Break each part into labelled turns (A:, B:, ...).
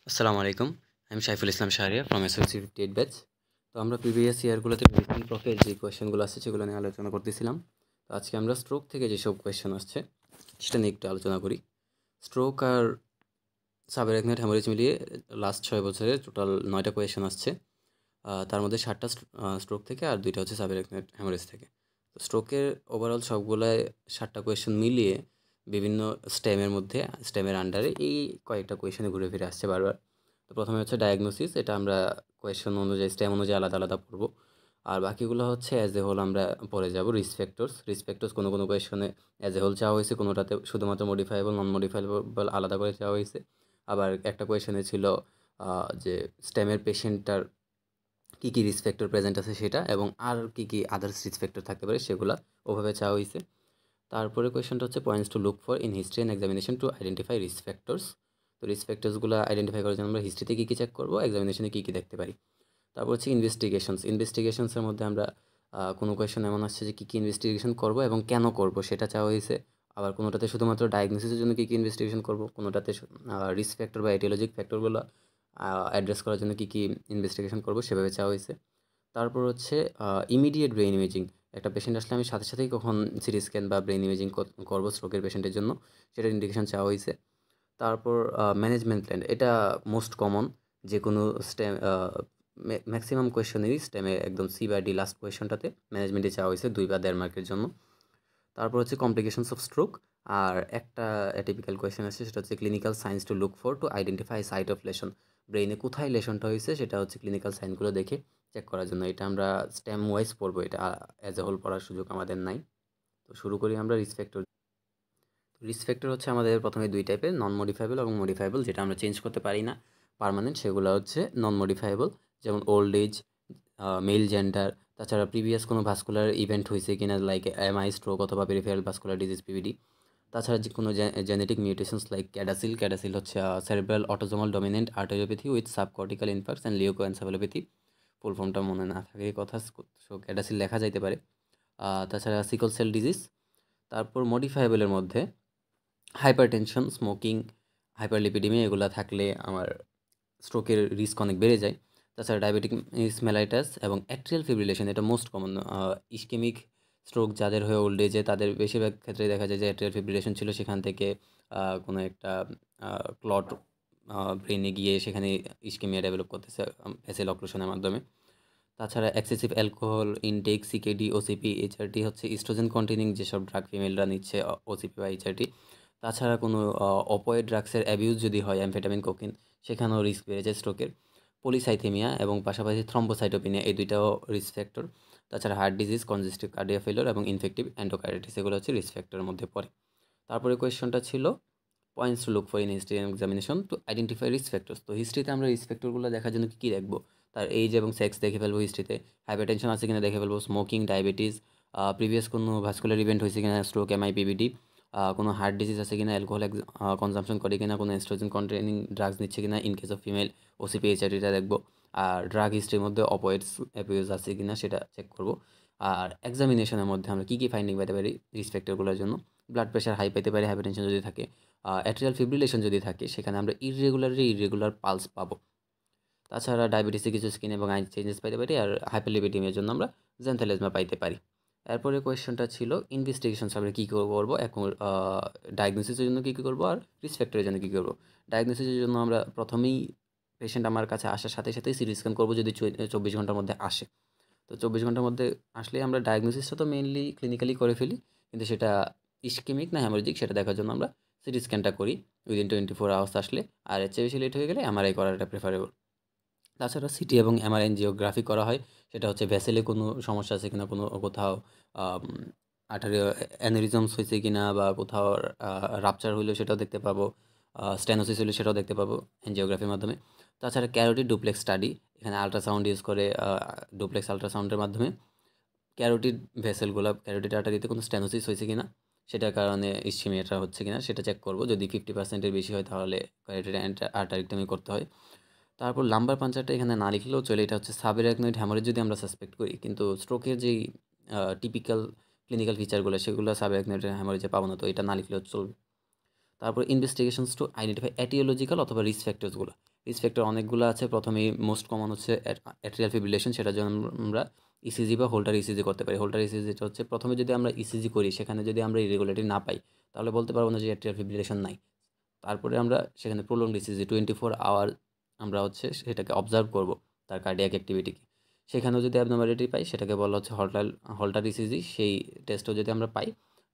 A: আসসালামু আলাইকুম। আমি Saiful Islam Shahria from SLC 58 batch. তো আমরা প্রিভিয়াস ইয়ারগুলোতে মেডিসিন প্রফের যে কোয়েশ্চেনগুলো আসছে সেগুলো নিয়ে আলোচনা করতেছিলাম। তো আজকে আমরা স্ট্রোক থেকে যেসব কোয়েশ্চেন আসছে সেটা নিয়ে একটু আলোচনা করি। স্ট্রোক আর সাবআরাকনয়েড হ্যামারেজ মিলিয়ে লাস্ট 6 বছরে টোটাল 9টা কোয়েশ্চেন আসছে। তার মধ্যে 7টা স্ট্রোক থেকে আর 2টা হচ্ছে সাবআরাকনয়েড হ্যামারেজ থেকে। তো স্ট্রোকের ওভারঅল সবগুলাই 7টা কোয়েশ্চেন মিলিয়ে বিভিন্ন স্টেমের মধ্যে স্টেমের আন্ডারে এই কয়েকটা কোয়েশ্চেনে ঘুরে ফিরে আসছে বারবার। তো প্রথমে হচ্ছে ডায়াগনোসিস, এটা আমরা কোয়েশ্চেন অনুযায়ী স্টেম অনুযায়ী আলাদা আলাদা পড়ব। আর বাকিগুলো হচ্ছে অ্যাজ এ হোল আমরা পড়ে যাব। রিস্ক ফ্যাক্টরস কোনো কোনো কোয়েশ্চনে অ্যাজ এ হোল চাওয়া হয়েছে, কোনোটাতে শুধুমাত্র মডিফাইবল নন মডিফাইবল আলাদা করে চাওয়া হয়েছে। আবার একটা কোয়েশ্চেনে ছিল যে স্টেমের পেশেন্টটার কী কী রিস্ক ফ্যাক্টর প্রেজেন্ট আছে সেটা, এবং আর কী কী আদার্স রিস্ক ফ্যাক্টর থাকতে পারে সেগুলো ওভাবে চাওয়া হয়েছে। তারপরে কোয়েশ্চেনটা হচ্ছে points two look for in history and examination to identify risk factors. তো রিস্ক ফ্যাক্টরসগুলো আইডেন্টিফাই করার জন্য আমরা হিস্ট্রিতে কী কী চেক করবো, এক্সামিনেশনে কী কী দেখতে পারি। তারপর হচ্ছে ইনভেস্টিগেশনসের মধ্যে আমরা কোনো কোয়েশ্চেন এমন আসছে যে কী কী ইনভেস্টিগেশন করবো এবং কেন করবো সেটা চাওয়া হয়েছে। আবার কোনোটাতে শুধুমাত্র ডায়াগনোসিসের জন্য কী কী ইনভেস্টিগেশন করবো, কোনোটাতে রিস্ক ফ্যাক্টর বা এটিওলজিক ফ্যাক্টরগুলো অ্যাড্রেস করার জন্য কী কী ইনভেস্টিগেশন করবো সেভাবে চাওয়া হয়েছে। তারপর হচ্ছে ইমিডিয়েট ব্রেইন ইমেজিং। একটা পেশেন্ট আসলে আমি সাথে সাথেই কখন সিটি স্ক্যান বা ব্রেইন ইমেজিং করবো স্ট্রোকের পেশেন্টের জন্য, সেটার ইন্ডিকেশন চাওয়া হয়েছে। তারপর ম্যানেজমেন্ট প্ল্যান, এটা মোস্ট কমন। যে কোনো স্টেম ম্যাক্সিমাম কোয়েশনেরই স্টেমে একদম সি বা ডি লাস্ট কোয়েশনটাতে ম্যানেজমেন্টে চাওয়া হয়েছে 2 বা 1.5 মার্কের জন্য। তারপর হচ্ছে কমপ্লিকেশনস অফ স্ট্রোক। আর একটা অ্যাটিপিক্যাল কোয়েশ্চেন আছে, সেটা হচ্ছে clinical signs to look for to identify site of lesion. ব্রেইনে কোথায় লেশনটা হয়েছে সেটা হচ্ছে ক্লিনিক্যাল সাইনগুলো দেখে চেক করার জন্য। এটা আমরা স্টেম ওয়াইজ পড়বো, এটা অ্যাজ এ হোল পড়ার সুযোগ আমাদের নাই। তো শুরু করি আমরা রিস্ক ফ্যাক্টর হচ্ছে আমাদের প্রথমে 2 টাইপের, নন মডিফাইবল এবং মডিফাইবল। যেটা আমরা চেঞ্জ করতে পারি না পার্মানেন্ট, সেগুলো হচ্ছে নন মডিফাইবল। যেমন ওল্ড এজ, মেল জেন্ডার, তাছাড়া প্রিভিয়াস কোনো ভাস্কুলার ইভেন্ট হয়েছে কিনা, লাইক এমআই, স্ট্রোক অথবা পেরিফেরাল ভাস্কুলার ডিজিজ পিভিডি। তাছাড়া যে কোনো জেনেটিক মিউটেশনস লাইক ক্যাডাসিল হচ্ছে cerebral autosomal dominant arteriopathy with subcortical infarcts and leukoencephalopathy. Full ফর্মটা মনে না থাকে কথা, সো ক্যাডাসিল লেখা যাইতে পারে। তাছাড়া সিকল সেল ডিজিজ। তারপর মডিফাইবলের মধ্যে হাইপারটেনশন, স্মোকিং, হাইপারলিপিডিমিয়া এগুলো থাকলে আমার স্ট্রোকের রিস্ক অনেক বেড়ে যায়। তাছাড়া ডায়াবেটিক মেলাইটাস এবং অ্যাট্রিয়াল ফিব্রিলেশন, এটা মোস্ট কমন। ইস্কেমিক স্ট্রোক যাদের হয়ে ওল্ড এজে তাদের বেশিরভাগ ক্ষেত্রে দেখা যায় যে অ্যাট্রিয়াল ফিব্রিলেশন ছিল, সেখান থেকে কোনো একটা ক্লট ব্রেনে গিয়ে সেখানে ইস্কেমিয়া ডেভেলপ করতেছে ভেসেল অক্লুশনের মাধ্যমে। তাছাড়া excessive alcohol intake, CKD, OCP, HRT হচ্ছে ইস্ট্রোজেন কন্টেনিং যেসব ড্রাগ ফিমেলরা নিচ্ছে, ওসিপি বা এইচআরটি। তাছাড়া কোনো অপয়েড ড্রাগসের অ্যাবিউজ যদি হয়, অ্যামফেটামিন, কোকিন, সেখানেও রিস্ক বেড়ে যায় স্ট্রোকের। পলিসাইথেমিয়া এবং পাশাপাশি থ্রম্বোসাইটোপিনিয়া, এই দুইটাও রিস্ক ফ্যাক্টর। তাছাড়া হার্ট ডিজিজ, কনজেস্টিভ কার্ডিয়া ফেলিওর এবং ইনফেক্টিভ এন্ডোকার্ডিটিস, এগুলো হচ্ছে রিস্ক ফ্যাক্টরের মধ্যে পড়ে। তারপরে কোয়েশ্চনটা ছিল points two look for in history examination to identify risk factors. তো হিস্ট্রিতে আমরা রিস্ক ফ্যাক্টরগুলো দেখার জন্য কী কী দেখবো, তার এজ এবং সেক্স দেখে ফেলবো হিস্ট্রিতে, হাইপারটেনশন আছে কিনা দেখে ফেলবো, স্মোকিং, ডায়াবেটিস, প্রিভিয়াস কোনো ভাস্কুলার ইভেন্ট হয়েছে কিনা, স্ট্রোক, এমআই, পিভিডি, কোনো হার্ট ডিজিজ আছে কিনা, অ্যালকোহল কনজাম্পশন করে কিনা, কোনো এস্ট্রোজেন কন্টেনিং ড্রাগস নিচ্ছে কিনা, in case of female OCP, এইচআরটিটা দেখবো। আর ড্রাগ হিস্ট্রির মধ্যে অপয়েডস অ্যাবিউজ আছে কিনা সেটা চেক করবো। আর এক্সামিনেশনের মধ্যে আমরা কী কী ফাইন্ডিং পেতে পারি রিস্ক ফ্যাক্টরগুলোর জন্য, ব্লাড প্রেশার হাই পেতে পারি, হাইপারটেনশন যদি থাকে, অ্যাট্রিয়াল ফিব্রিলেশন যদি থাকে সেখানে আমরা ইররেগুলার পালস পাবো। তাছাড়া ডায়াবেটিসে কিছু স্কিন এবং আই চেঞ্জেস পাইতে পারি, আর হাইপারলিপিডিমিয়ার জন্য আমরা জ্যান্থালেজমা পাইতে পারি। এরপরে কোয়েশ্চনটা ছিল ইনভেস্টিগেশনস আমরা কী করবো এখন, ডায়াগনোসিসের জন্য কী কী করবো আর রিস্ক ফ্যাক্টরের জন্য কী করবো। ডায়াগনোসিসের জন্য আমরা প্রথমেই পেশেন্ট আমার কাছে আসার সাথে সাথেই সিটি স্ক্যান করবো যদি 24 ঘন্টার মধ্যে আসে। তো 24 ঘন্টার মধ্যে আসলে আমরা ডায়াগনোসিসটা তো মেইনলি ক্লিনিক্যালি করে ফেলি, কিন্তু সেটা ইস্কেমিক না হ্যামোরেজিক সেটা দেখার জন্য আমরা সিটি স্ক্যানটা করি উইদিন 24 আওয়ার্স আসলে। আর এর চেয়ে বেশি লেট হয়ে গেলে এমআরআই করাটা প্রেফারেবল। তাছাড়া সিটি এবং এমআরআই এনজিওগ্রাফি করা হয়, সেটা হচ্ছে ভেসেলে কোনো সমস্যা আছে কিনা, কোনো কোথাও আর্টারি অ্যানেরিজমস হয়েছে কিনা, বা কোথাও রাপচার হইলেও সেটাও দেখতে পাবো, স্টেনোসিস হলে সেটাও দেখতে পাবো এনজিওগ্রাফির মাধ্যমে। তাছাড়া ক্যারোটিড ডুপ্লেক্স স্টাডি, এখানে আল্ট্রাসাউন্ড ইউজ করে ডুপ্লেক্স আল্ট্রাসাউন্ডের মাধ্যমে ক্যারোটিড ভেসেলগুলো, ক্যারোটিড আর্টারিতে কোনো স্টেনোসিস হয়েছে কিনা, সেটার কারণে ইসচিমিয়াটা হচ্ছে কিনা সেটা চেক করবো। যদি 50%-এর বেশি হয় তাহলে ক্যারোটিড আর্টারিক্টমি করতে হয়। তারপর লাম্বার পাঞ্চারটা এখানে না লিখলেও চলে, এটা হচ্ছে সাবআরাকনয়েড হ্যামারেজ যদি আমরা সাসপেক্ট করি, কিন্তু স্ট্রোকের যেই টিপিক্যাল ক্লিনিক্যাল ফিচারগুলো সেগুলো সাবআরাকনয়েড হ্যামারেজে পাবো না, তো এটা না লিখলেও চলবে। তারপর ইনভেস্টিগেশনস টু আইডেন্টিফাই এটিওলজিক্যাল অথবা রিস্ক ফ্যাক্টরসগুলো। রিস্ক ফ্যাক্টর অনেকগুলো আছে। প্রথমেই মোস্ট কমন হচ্ছে অ্যাট্রিয়াল ফিব্রিলেশন, সেটার জন্য আমরা ইসিজি বা হোল্টার ইসিজি করতে পারি। হোল্টার ইসিজিটা হচ্ছে প্রথমে যদি আমরা ইসিজি করি সেখানে যদি আমরা ইরেগুলারিটি না পাই তাহলে বলতে পারবো না যে অ্যাট্রিয়াল ফিব্রিলেশন নাই। তারপরে আমরা সেখানে প্রোলংড ইসিজি 24 আওয়ার আমরা হচ্ছে সেটাকে অবজার্ভ করব তার কার্ডিয়াক অ্যাক্টিভিটিকে। সেখানেও যদি অ্যাবনর্মালিটি পাই সেটাকে বলা হচ্ছে হল্টার ইসিজি। সেই টেস্টও যদি আমরা পাই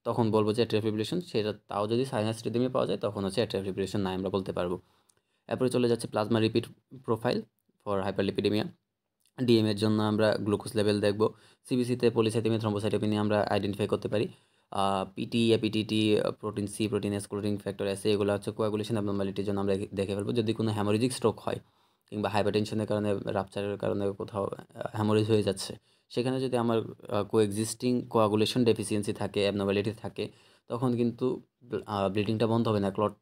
A: তখন বলবো যে অ্যাট্রিয়াল ফিব্রিলেশন। সেটা তাও যদি সাইনাস রিদমে পাওয়া যায় তখন হচ্ছে অ্যাট্রিয়াল ফিব্রিলেশন নাই আমরা বলতে পারবো। এরপরে চলে যাচ্ছে plasma lipid profile for hyperlipidaemia. DM এর জন্য আমরা গ্লুকোজ লেভেল দেখব। সিবিসিতে পলিসাইথেমিয়া থ্রম্বোসাইটোপেনিয়া আমরা আইডেন্টিফাই করতে পারি। PT, APTT, protein C, protein S, clotting factor S, এগুলো হচ্ছে কোয়াগুলেশন অ্যাবনর্মালিটির জন্য আমরা দেখে ফেলবো। যদি কোনো হ্যামোরেজিক স্ট্রোক হয় কিংবা হাইপারটেনশনের কারণে রাপচারের কারণে কোথাও হ্যামোরেজ হয়ে যাচ্ছে, সেখানে যদি আমার কোএক্সিস্টিং কোয়াগুলেশন ডেফিসিয়েন্সি থাকে, অ্যাবনর্মালিটি থাকে, তখন কিন্তু ব্লিডিংটা বন্ধ হবে না, ক্লট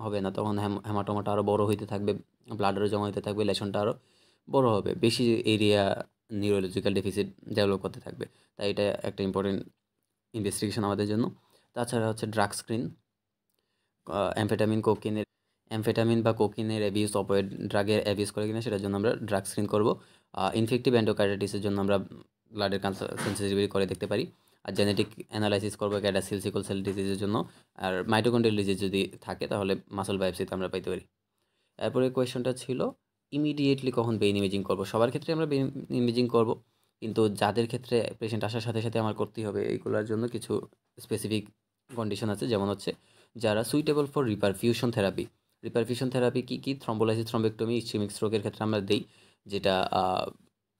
A: হবে না। তখন হেমাটোমাটা আরও বড় হইতে থাকবে, ব্লাড আরও জমা হতে থাকবে, লেশনটা আরও বড় হবে, বেশি এরিয়া নিউরোলজিক্যাল ডেফিসিট ডেভেলপ করতে থাকবে। তাই এটা একটা ইম্পর্টেন্ট ইনভেস্টিগেশন আমাদের জন্য। তাছাড়া হচ্ছে ড্রাগ স্ক্রিন, অ্যামফেটামিন বা কোকিনের অ্যাবিউজ, অপয়েড ড্রাগের অ্যাবিউজ করে কিনা সেটার জন্য আমরা ড্রাগ স্ক্রিন করব। ইনফেক্টিভ এন্ডোকার্ডিটিসের জন্য আমরা ব্লাডের ক্যান্সার সেন্সিটিভিটি করে দেখতে পারি। আর জেনেটিক অ্যানালাইসিস করবো ক্যাডাসিল, সিকল সেল ডিজিজের জন্য। আর মাইটোকন্ড্রিয়াল ডিজিজ যদি থাকে তাহলে মাসল বায়োপসিতে আমরা পাইতে পারি। এরপরে কোয়েশনটা ছিল ইমিডিয়েটলি কখন ব্রেইন ইমেজিং করব। সবার ক্ষেত্রে আমরা ব্রেইন ইমেজিং করব, কিন্তু যাদের ক্ষেত্রে পেশেন্ট আসার সাথে সাথে আমার করতেই হবে এইগুলোর জন্য কিছু স্পেসিফিক কন্ডিশন আছে। যেমন হচ্ছে যারা suitable for reperfusion therapy. Reperfusion therapy কী থ্রম্বোলাইসিস, থ্রম্বেক্টমি, ইসচেমিক স্ট্রোকের ক্ষেত্রে আমরা দেই, যেটা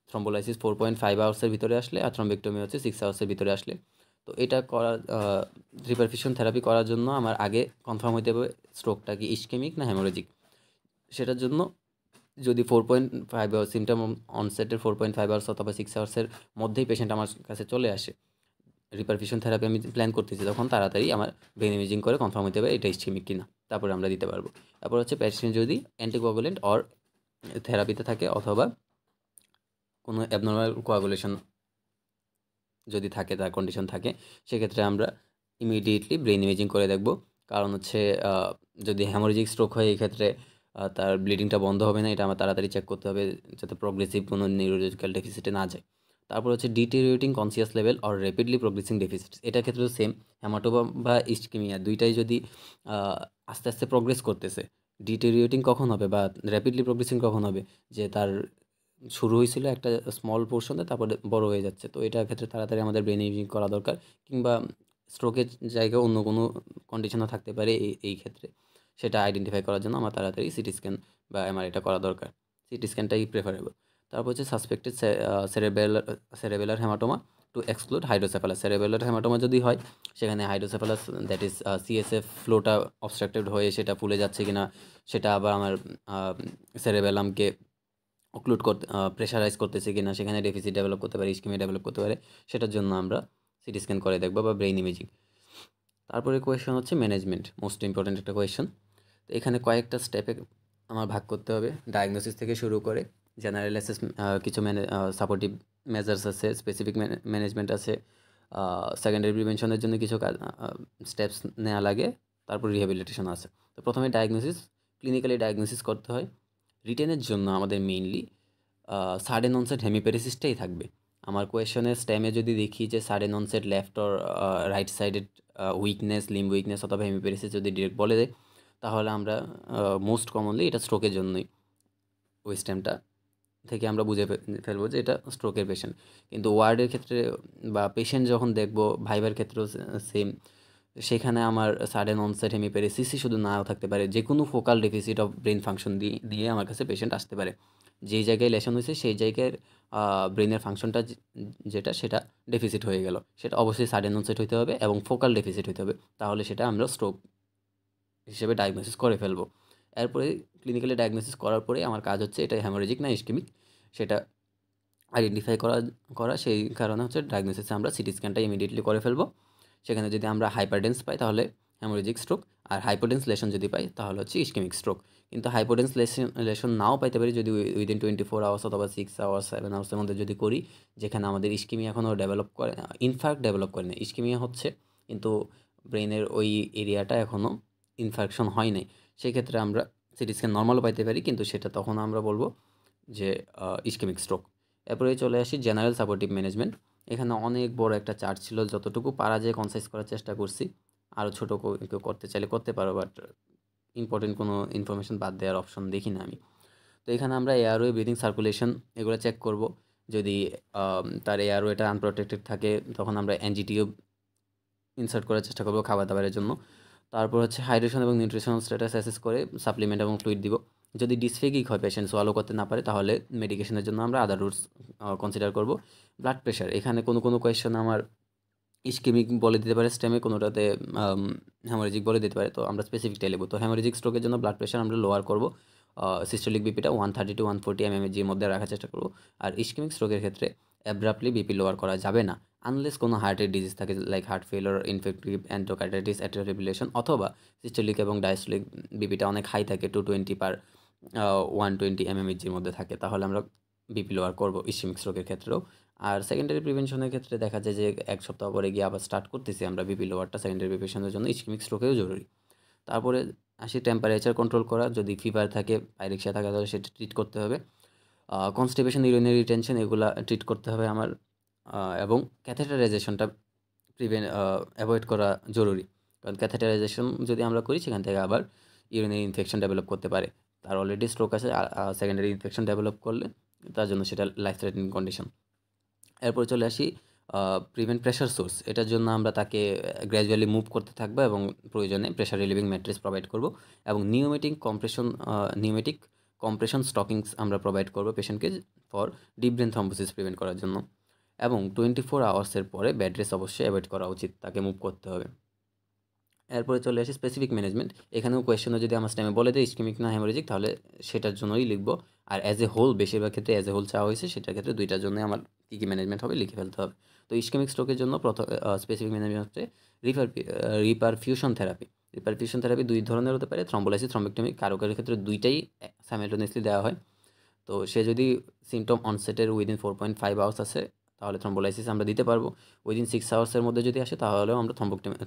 A: থ্রম্বোলাইসিস 4.5 আওয়ার্সের ভিতরে আসলে আর থ্রম্বেক্টমি হচ্ছে 6 আওয়ার্সের ভিতরে আসলে। তো এটা করার রিপারফিউশন থেরাপি করার জন্য আমার আগে কনফার্ম হইতে হবে স্ট্রোকটা কি ইসকেমিক না হ্যামোরেজিক। সেটার জন্য যদি 4.5 আওয়ার্স সিমটম অনসেটের 4.5 আওয়ার্স অথবা 6 আওয়ার্সের মধ্যেই পেশেন্ট আমার কাছে চলে আসে, রিপারফিউশন থেরাপি আমি প্ল্যান করতেছি, তখন তাড়াতাড়ি আমার ব্রেন ইমেজিং করে কনফার্ম হতে হবে এটা ইসকেমিক কিনা, তারপরে আমরা দিতে পারবো। তারপর হচ্ছে পেশেন্ট যদি অ্যান্টিকোয়াগুলেন্ট অর থেরাপিতে থাকে অথবা কোনো অ্যাবনর্মাল কোয়াগুলেশন যদি থাকে, তার কন্ডিশন থাকে, সেক্ষেত্রে আমরা ইমিডিয়েটলি ব্রেন ইমেজিং করে দেখব। কারণ হচ্ছে যদি হ্যামোরেজিক স্ট্রোক হয় এই ক্ষেত্রে তার ব্লিডিংটা বন্ধ হবে না, এটা আমার তাড়াতাড়ি চেক করতে হবে যাতে প্রোগ্রেসিভ কোনো নিউরোলজিক্যাল ডেফিসিটে না যায়। তারপর হচ্ছে deteriorating conscious level or rapidly progressing deficit. এটার ক্ষেত্রেও সেম, হ্যামাটোমা বা ইসকেমিয়া দুইটাই যদি আস্তে আস্তে প্রোগ্রেস করতেছে, ডিটেরিওরেটিং কখন হবে বা র্যাপিডলি প্রোগ্রেসিং কখন হবে, যে তার শুরু হয়েছিল একটা স্মল পোর্শনে তারপরে বড় হয়ে যাচ্ছে, তো এটার ক্ষেত্রে তাড়াতাড়ি আমাদের ব্রেন ইমেজিং করা দরকার। কিংবা স্ট্রোকের জায়গায় অন্য কোনো কন্ডিশনও থাকতে পারে এই ক্ষেত্রে, সেটা আইডেন্টিফাই করার জন্য আমার তাড়াতাড়ি সিটি স্ক্যান বা এমআরআইটা করা দরকার। সিটি স্ক্যানটাই প্রেফারেবল। তারপর হচ্ছে suspected cerebellar haematoma to exclude hydrocephalus. Cerebellar haematoma যদি হয় সেখানে হাইড্রোসেফালাস দ্যাট ইজ সিএসএফ ফ্লোটা অবস্ট্রাক্টেড হয়ে সেটা ফুলে যাচ্ছে কিনা, সেটা আবার আমার সেরেবেলামকে অক্লুড করতে প্রেশারাইজ করতেছে কিনা, সেখানে ডেফিসিট ডেভেলপ করতে পারে, ইসকেমিয়া ডেভেলপ করতে পারে, সেটার জন্য আমরা সিটি স্ক্যান করে দেখবো বা ব্রেইন ইমেজিং। তারপরে কোয়েশন হচ্ছে ম্যানেজমেন্ট, মোস্ট ইম্পর্ট্যান্ট একটা কোয়েশন। তো এখানে কয়েকটা স্টেপে আমার ভাগ করতে হবে, ডায়াগনোসিস থেকে শুরু করে জেনারেল কিছু সাপোর্টিভ মেজার্স আছে, স্পেসিফিক ম্যানেজমেন্ট আছে, সেকেন্ডারি প্রিভেনশনের জন্য কিছু স্টেপস নেওয়া লাগে, তারপর রিহ্যাবিলিটেশন আছে। তো প্রথমে ডায়াগনোসিস, ক্লিনিক্যালি ডায়াগনোসিস করতে হয়। রিটেনের জন্য আমাদের মেইনলি সাডেন অনসেট হেমিপ্যারেসিসটাই থাকবে। আমার কোয়েশনের স্টেমে যদি দেখি যে sudden onset left or right sided weakness, limb weakness অথবা হেমিপ্যারেসিস যদি ডিরেক্ট বলে দেয়, তাহলে আমরা মোস্ট কমনলি এটা স্ট্রোকের জন্যই ওই স্টেমটা থেকে আমরা বুঝে ফেলবো যে এটা স্ট্রোকের পেশেন্ট। কিন্তু ওয়ার্ডের ক্ষেত্রে বা পেশেন্ট যখন দেখবো, ভাইবার ক্ষেত্রেও সেম, সেখানে আমার সাডেন অনসেট হেমিপ্যারেসিসই শুধু নাও থাকতে পারে, যে কোনো focal deficit of brain function দিয়ে আমার কাছে পেশেন্ট আসতে পারে। যেই জায়গায় লেশন হয়েছে সেই জায়গায় ব্রেনের ফাংশনটা যেটা সেটা ডেফিসিট হয়ে গেল, সেটা অবশ্যই সাডেন অনসেট হতে হবে এবং ফোকাল ডেফিসিট হতে হবে, তাহলে সেটা আমরা স্ট্রোক হিসেবে ডায়াগনোসিস করে ফেলবো। এরপরে ক্লিনিক্যালি ডায়াগনোসিস করার পরে আমার কাজ হচ্ছে এটা হ্যামোরেজিক না ইসকেমিক সেটা আইডেন্টিফাই করা সেই কারণে হচ্ছে ডায়াগনোসিসে আমরা সিটি স্ক্যানটা ইমিডিয়েটলি করে ফেলবো। সেখানে যদি আমরা হাইপারডেন্স পাই তাহলে হ্যামোরেজিক স্ট্রোক, আর হাইপোডেন্স লেশন যদি পাই তাহলে হচ্ছে ইসকেমিক স্ট্রোক। কিন্তু হাইপোডেন্স লেশন নাও পাইতে পারি যদি উইদিন 24 আওয়ার্স অথবা 6 আওয়ার্স 7 আওয়ার্সের মধ্যে যদি করি, যেখানে আমাদের ইসকেমিয়া এখনও ডেভেলপ করে, ইনফ্যাক্ট ডেভেলপ করে না, ইসকেমিয়া হচ্ছে কিন্তু ব্রেনের ওই এরিয়াটা এখনও ইনফার্কশন হয় নাই, সেক্ষেত্রে আমরা সিটি স্ক্যান নর্মালও পাইতে পারি, কিন্তু সেটা তখন আমরা বলবো যে ইসকেমিক স্ট্রোক। এরপরে চলে আসি জেনারেল সাপোর্টিভ ম্যানেজমেন্ট। এখানে অনেক বড় একটা চার্ট ছিল, যতটুকু পারা যায় কনসাইজ করার চেষ্টা করছি। আরও ছোটো কেউ করতে চাইলে করতে পারো, বাট ইম্পর্টেন্ট কোনো ইনফরমেশন বাদ দেওয়ার অপশন দেখি না আমি। তো এখানে আমরা এয়ারওয়ে, ব্রিদিং, সার্কুলেশন এগুলো চেক করব। যদি তার এয়ারওয়েটা আনপ্রোটেক্টেড থাকে তখন আমরা এনজিটিও ইনসার্ট করার চেষ্টা করব খাবার দাবারের জন্য। তারপর হচ্ছে হাইড্রেশন এবং নিউট্রিশনাল স্ট্যাটাস অ্যাসেস করে সাপ্লিমেন্ট এবং ফ্লুইড দিব। যদি ডিসফেগিক হয়, পেশেন্ট সোয়ালো করতে না পারে, তাহলে মেডিকেশনের জন্য আমরা আদার রুটস কনসিডার করব। ব্লাড প্রেশার, এখানে কোনো কোয়েশ্চেন আমার ইসকেমিক বলে দিতে পারে স্টেমে, কোনোটাতে হ্যামোরেজিক বলে দিতে পারে, তো আমরা স্পেসিফিকটাই লিখব। তো হ্যামোরেজিক স্ট্রোকের জন্য ব্লাড প্রেশার আমরা লোয়ার করব, সিস্টোলিক বিপিটা 130 to 140 mmHg মধ্যে রাখার চেষ্টা করব। আর ইসকেমিক স্ট্রোকের ক্ষেত্রে অ্যাব্রাপ্টলি বিপি লোয়ার করা যাবে না, আনলেস কোনো হার্টের ডিজিজ থাকে, like heart failure, infective endocarditis, atrial fibrillation, অথবা সিস্টোলিক এবং ডায়াস্টোলিক বিপিটা অনেক হাই থাকে, 220 per 120 mmHg মধ্যে থাকে, তাহলে আমরা বিপি লোয়ার করব ইসকেমিক স্ট্রোকের ক্ষেত্রেও। আর সেকেন্ডারি প্রিভেনশনের ক্ষেত্রে দেখা যায় যে এক সপ্তাহ পরে গিয়ে আবার স্টার্ট করতেছি আমরা বিপি লোয়ারটা, সেকেন্ডারি প্রিভেনশনের জন্য ইসকেমিক স্ট্রোকেও জরুরি। তারপরে আসি টেম্পারেচার কন্ট্রোল করা, যদি ফিভার থাকে, পাইরেক্সিয়া থাকে, তাহলে সেটা ট্রিট করতে হবে। কনস্টিপেশন, ইউরিনারি রিটেনশন এগুলা ট্রিট করতে হবে আমার। এবং ক্যাথেটারাইজেশনটা অ্যাভয়েড করা জরুরি, কারণ ক্যাথেটারাইজেশন যদি আমরা করি সেখান থেকে আবার ইউরিনারি ইনফেকশন ডেভেলপ করতে পারে। তার অলরেডি স্ট্রোক আছে, সেকেন্ডারি ইনফেকশন ডেভেলপ করলে তার জন্য সেটা লাইফ থ্রেটেনিং কন্ডিশন। এরপর চলে আসি প্রিভেন্ট প্রেশার সোর্স, এটার জন্য আমরা তাকে গ্র্যাজুয়ালি মুভ করতে থাকবো এবং প্রয়োজনে প্রেশার রিলিভিং ম্যাট্রেস প্রোভাইড করব, এবং নিউমেটিক কম্প্রেশন স্টকিংস আমরা প্রোভাইড করব পেশেন্টকে for deep brain thrombosis prevent করার জন্য। এবং 24 আওয়ার্সের পরে বেড রেস্ট অবশ্যই অ্যাভয়েড করা উচিত, তাকে মুভ করতে হবে। এরপরে চলে আসি স্পেসিফিক ম্যানেজমেন্ট। এখানেও কোয়েশ্চেনে যদি আমার স্টেমে বলে দেয় ইসকেমিক না হ্যামোরেজিক, তাহলে সেটার জন্যই লিখব। আর অ্যাজ এ হোল, বেশিরভাগ ক্ষেত্রে অ্যাজ এ হোল চাওয়া হয়েছে, সেটার ক্ষেত্রে দুইটার জন্য আমার কী কী ম্যানেজমেন্ট হবে লিখে ফেলতে হবে। তো ইসকেমিক স্ট্রোকের জন্য প্রথম স্পেসিফিক ম্যানেজমেন্ট হচ্ছে রিপারফিউশন থেরাপি। রিপারফিউশন থেরাপি দুই ধরনের হতে পারে, থ্রম্বোলাইসিস, থ্রম্বেক্টমি, কারো ক্ষেত্রে দুইটাই সাইমালটেনিয়াসলি দেওয়া হয়। তো সে যদি সিমটম অনসেটের উইদিন 4.5 আওয়ার্স আছে, তাহলে থ্রম্বোলাইসিস আমরা দিতে পারবো। উইদিন 6 আওয়ার্সের মধ্যে যদি আসে, তাহলেও আমরা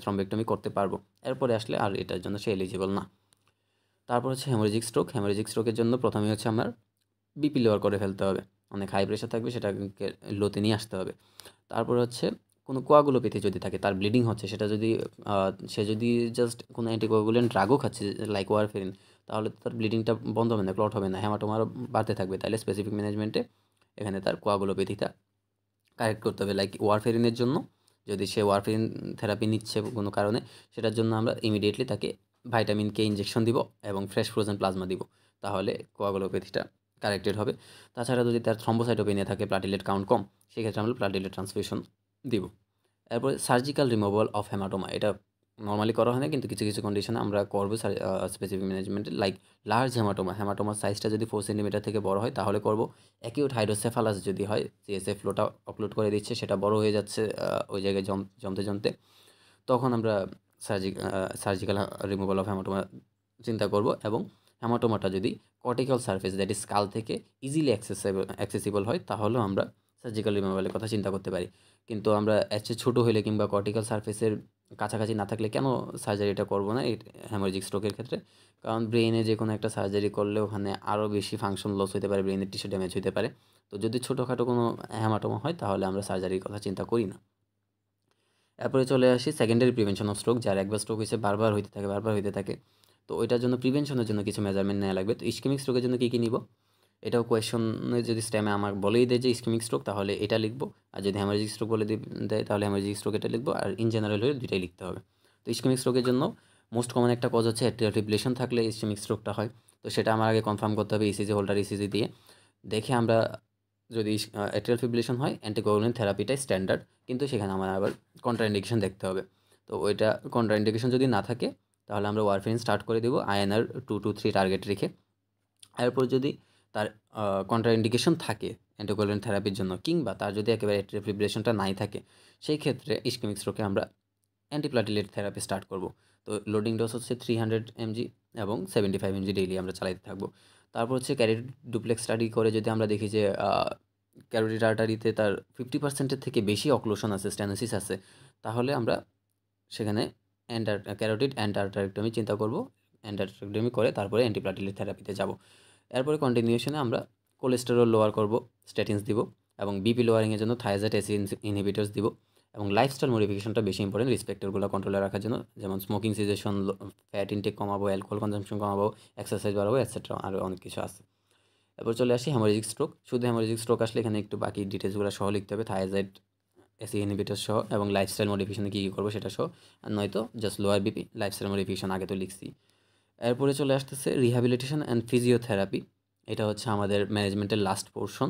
A: থ্রম্বেক্টমি করতে পারবো। এরপরে আসলে আর এটার জন্য সে এলিজিবল না। তারপর হচ্ছে হেমোরেজিক স্ট্রোক। হেমোরেজিক স্ট্রোকের জন্য প্রথমে হচ্ছে আমার বিপি লোয়ার করে ফেলতে হবে, অনেক হাই প্রেশার থাকবে সেটাকে লোতে নিয়ে আসতে হবে। তারপর হচ্ছে কোনো কোয়াগুলোপ্যাথি যদি থাকে, তার ব্লিডিং হচ্ছে, সেটা যদি সে যদি জাস্ট কোনো অ্যান্টিকোয়াগুলেন্ট ড্রাগও খাচ্ছে লাইক ওয়ারফেরিন, তাহলে তার ব্লিডিংটা বন্ধ হবে না, ক্লট হবে না, হেমাটোমারও বাড়তে থাকবে, তাহলে স্পেসিফিক ম্যানেজমেন্টে এখানে তার কোয়াগুলোপ্যাথিটা কারেক্ট করতে হবে। লাইক ওয়ারফেরিনের জন্য যদি সে ওয়ারফেরিন থেরাপি নিচ্ছে কোনো কারণে, সেটার জন্য আমরা ইমিডিয়েটলি তাকে ভাইটামিন কে ইঞ্জেকশন দিব এবং ফ্রেশ ফ্রোজেন প্লাজমা দিব, তাহলে কোয়াগুলোপ্যাথিটা কারেক্টেড হবে। তাছাড়া যদি তার থ্রম্বোসাইটোপেনিয়া থাকে, প্লাটিলেট কাউন্ট কম, সেক্ষেত্রে আমরা প্লাটিলেট ট্রান্সফিউশন দিব। এরপরে সার্জিক্যাল রিমুভাল অফ হেমাটোমা, এটা নর্মালি করা হয় না, কিন্তু কিছু কিছু কন্ডিশনে আমরা করবো স্পেসিফিক ম্যানেজমেন্টে। লাইক লার্জ হেমাটোমার সাইজটা যদি 4 সেন্টিমিটার থেকে বড় হয়, তাহলে করব। অ্যাকিউট হাইড্রোসেফালাস যদি হয়, সিএসএফ ফ্লোটা আপলোড করে দিচ্ছে, সেটা বড় হয়ে যাচ্ছে ওই জায়গায় জমতে জমতে, তখন আমরা সার্জিক্যাল রিমুভাল অফ হেমাটোমা চিন্তা করব। এবং হেমাটোমাটা যদি cortical surface, that is skull থেকে ইজিলি অ্যাক্সেসিবল হয়, তাহলেও আমরা সার্জিক্যাল রিমুভালের কথা চিন্তা করতে পারি। কিন্তু আমরা এর চেয়ে ছোটো হলে কিংবা কর্টিক্যাল সারফেসের কাছাকাছি না থাকলে কেন সার্জারিটা করবো না এই হ্যামোরেজিক স্ট্রোকের ক্ষেত্রে? কারণ ব্রেইনে যে কোনো একটা সার্জারি করলে ওখানে আরও বেশি ফাংশন লস হতে পারে, ব্রেইনের টিস্যু ড্যামেজ হতে পারে। তো যদি ছোটোখাটো কোনো হেমাটোমা হয়, তাহলে আমরা সার্জারির কথা চিন্তা করি না। এরপরে চলে আসি সেকেন্ডারি প্রিভেনশন অফ স্ট্রোক, যার একবার স্ট্রোক হয়েছে বারবার হইতে থাকে, তো ওইটার জন্য প্রিভেনশনের জন্য কিছু মেজারমেন্ট নেওয়া লাগবে। তো ইসকেমিক স্ট্রোকের জন্য কী কী নিব, এটাও কোয়েশনে যদি স্টেমে আমাকে বলেই দেয় যে ইসকেমিক স্ট্রোক, তাহলে এটা লিখবো। আর যদি হ্যামোরেজিক স্ট্রোক বলে দেয়, তাহলে হ্যামোরেজিক স্ট্রোক এটা লিখবো। আর ইন জেনারেল হলে দুইটাই লিখতে হবে। তো ইসকেমিক স্ট্রোকের জন্য মোস্ট কমন একটা কজ হচ্ছে অ্যাট্রিয়াল ফিব্রিলেশন থাকলে ইসকেমিক স্ট্রোকটা হয়। তো সেটা আমার আগে কনফার্ম করতে হবে ইসিজি হোল্ডার, ইসিজি দিয়ে দেখে আমরা যদি অ্যাট্রিয়াল ফিব্রিলেশন হয়, অ্যান্টিকোয়াগুলেন্ট থেরাপিটাই স্ট্যান্ডার্ড, কিন্তু সেখানে আমার আবার কন্ট্রাইন্ডিকেশন দেখতে হবে। তো ওইটা কন্ট্রাইন্ডিকেশন যদি না থাকে, তাহলে আমরা ওয়ারফেরিন স্টার্ট করে দেবো আইএনআর 2 to 3 টার্গেট রেখে। এরপর যদি তার কন্ট্রাইন্ডিকেশন থাকে অ্যান্টিকোয়াগুলেন্ট থেরাপির জন্য, কিংবা তার যদি একেবারে অ্যাট্রিয়াল ফিব্রিলেশনটা নাই থাকে, সেই ক্ষেত্রে ইসকেমিক স্ট্রোকে আমরা অ্যান্টিপ্লাটিলেট থেরাপি স্টার্ট করব। তো লোডিং ডোজ হচ্ছে 300 mg এবং 75 mg ডেইলি আমরা চালাইতে থাকবো। তারপর হচ্ছে ক্যারোটিড ডুপ্লেক্স স্টাডি করে যদি আমরা দেখি যে ক্যারোটিড আর্টারিতে তার 50% থেকে বেশি অক্লুশন আছে, স্টেনোসিস আছে, তাহলে আমরা সেখানে ক্যারোটিড অ্যান্টারটারেক্টমি চিন্তা করব, অ্যান্টারটারেক্টমি করে তারপরে অ্যান্টিপ্লাটিলেট থেরাপিতে যাব। এরপরে কন্টিনিউশনে আমরা কোলেস্টেরল লোয়ার করব, স্ট্যাটিনস দিব, এবং বিপি লোয়ারিংয়ের জন্য থায়াজাইড অ্যাসিড ইনহিবিটরস দিব, এবং লাইফস্টাইল মডিফিকেশনটা বেশি ইম্পর্টেন্ট রিস্ক ফ্যাক্টরগুলো কন্ট্রোলে রাখার জন্য, যেমন স্মোকিং সিজেশন, ফ্যাট ইনটেক কমাবো, অ্যালকোহল কনজাম্পশন কমাবো, এক্সারসাইজ বাড়াবো, এটসেট্রা, আরও অনেক কিছু আছে। এরপর চলে আসি হেমোরেজিক স্ট্রোক। শুধু হেমোরেজিক স্ট্রোক আসলে এখানে একটু বাকি ডিটেলসগুলো সহ লিখতে হবে, থায়াজাইড অ্যাসিড ইনহিবিটর সহ, এবং লাইফস্টাইল মডিফিকেশনে কী কী করবো সেটা সহ, আর নয়তো just lower BP, lifestyle modification আগে তো লিখছি। এরপরে চলে আসতেছে রিহ্যাবিলিটেশন অ্যান্ড ফিজিওথেরাপি। এটা হচ্ছে আমাদের ম্যানেজমেন্টের লাস্ট পোর্শন।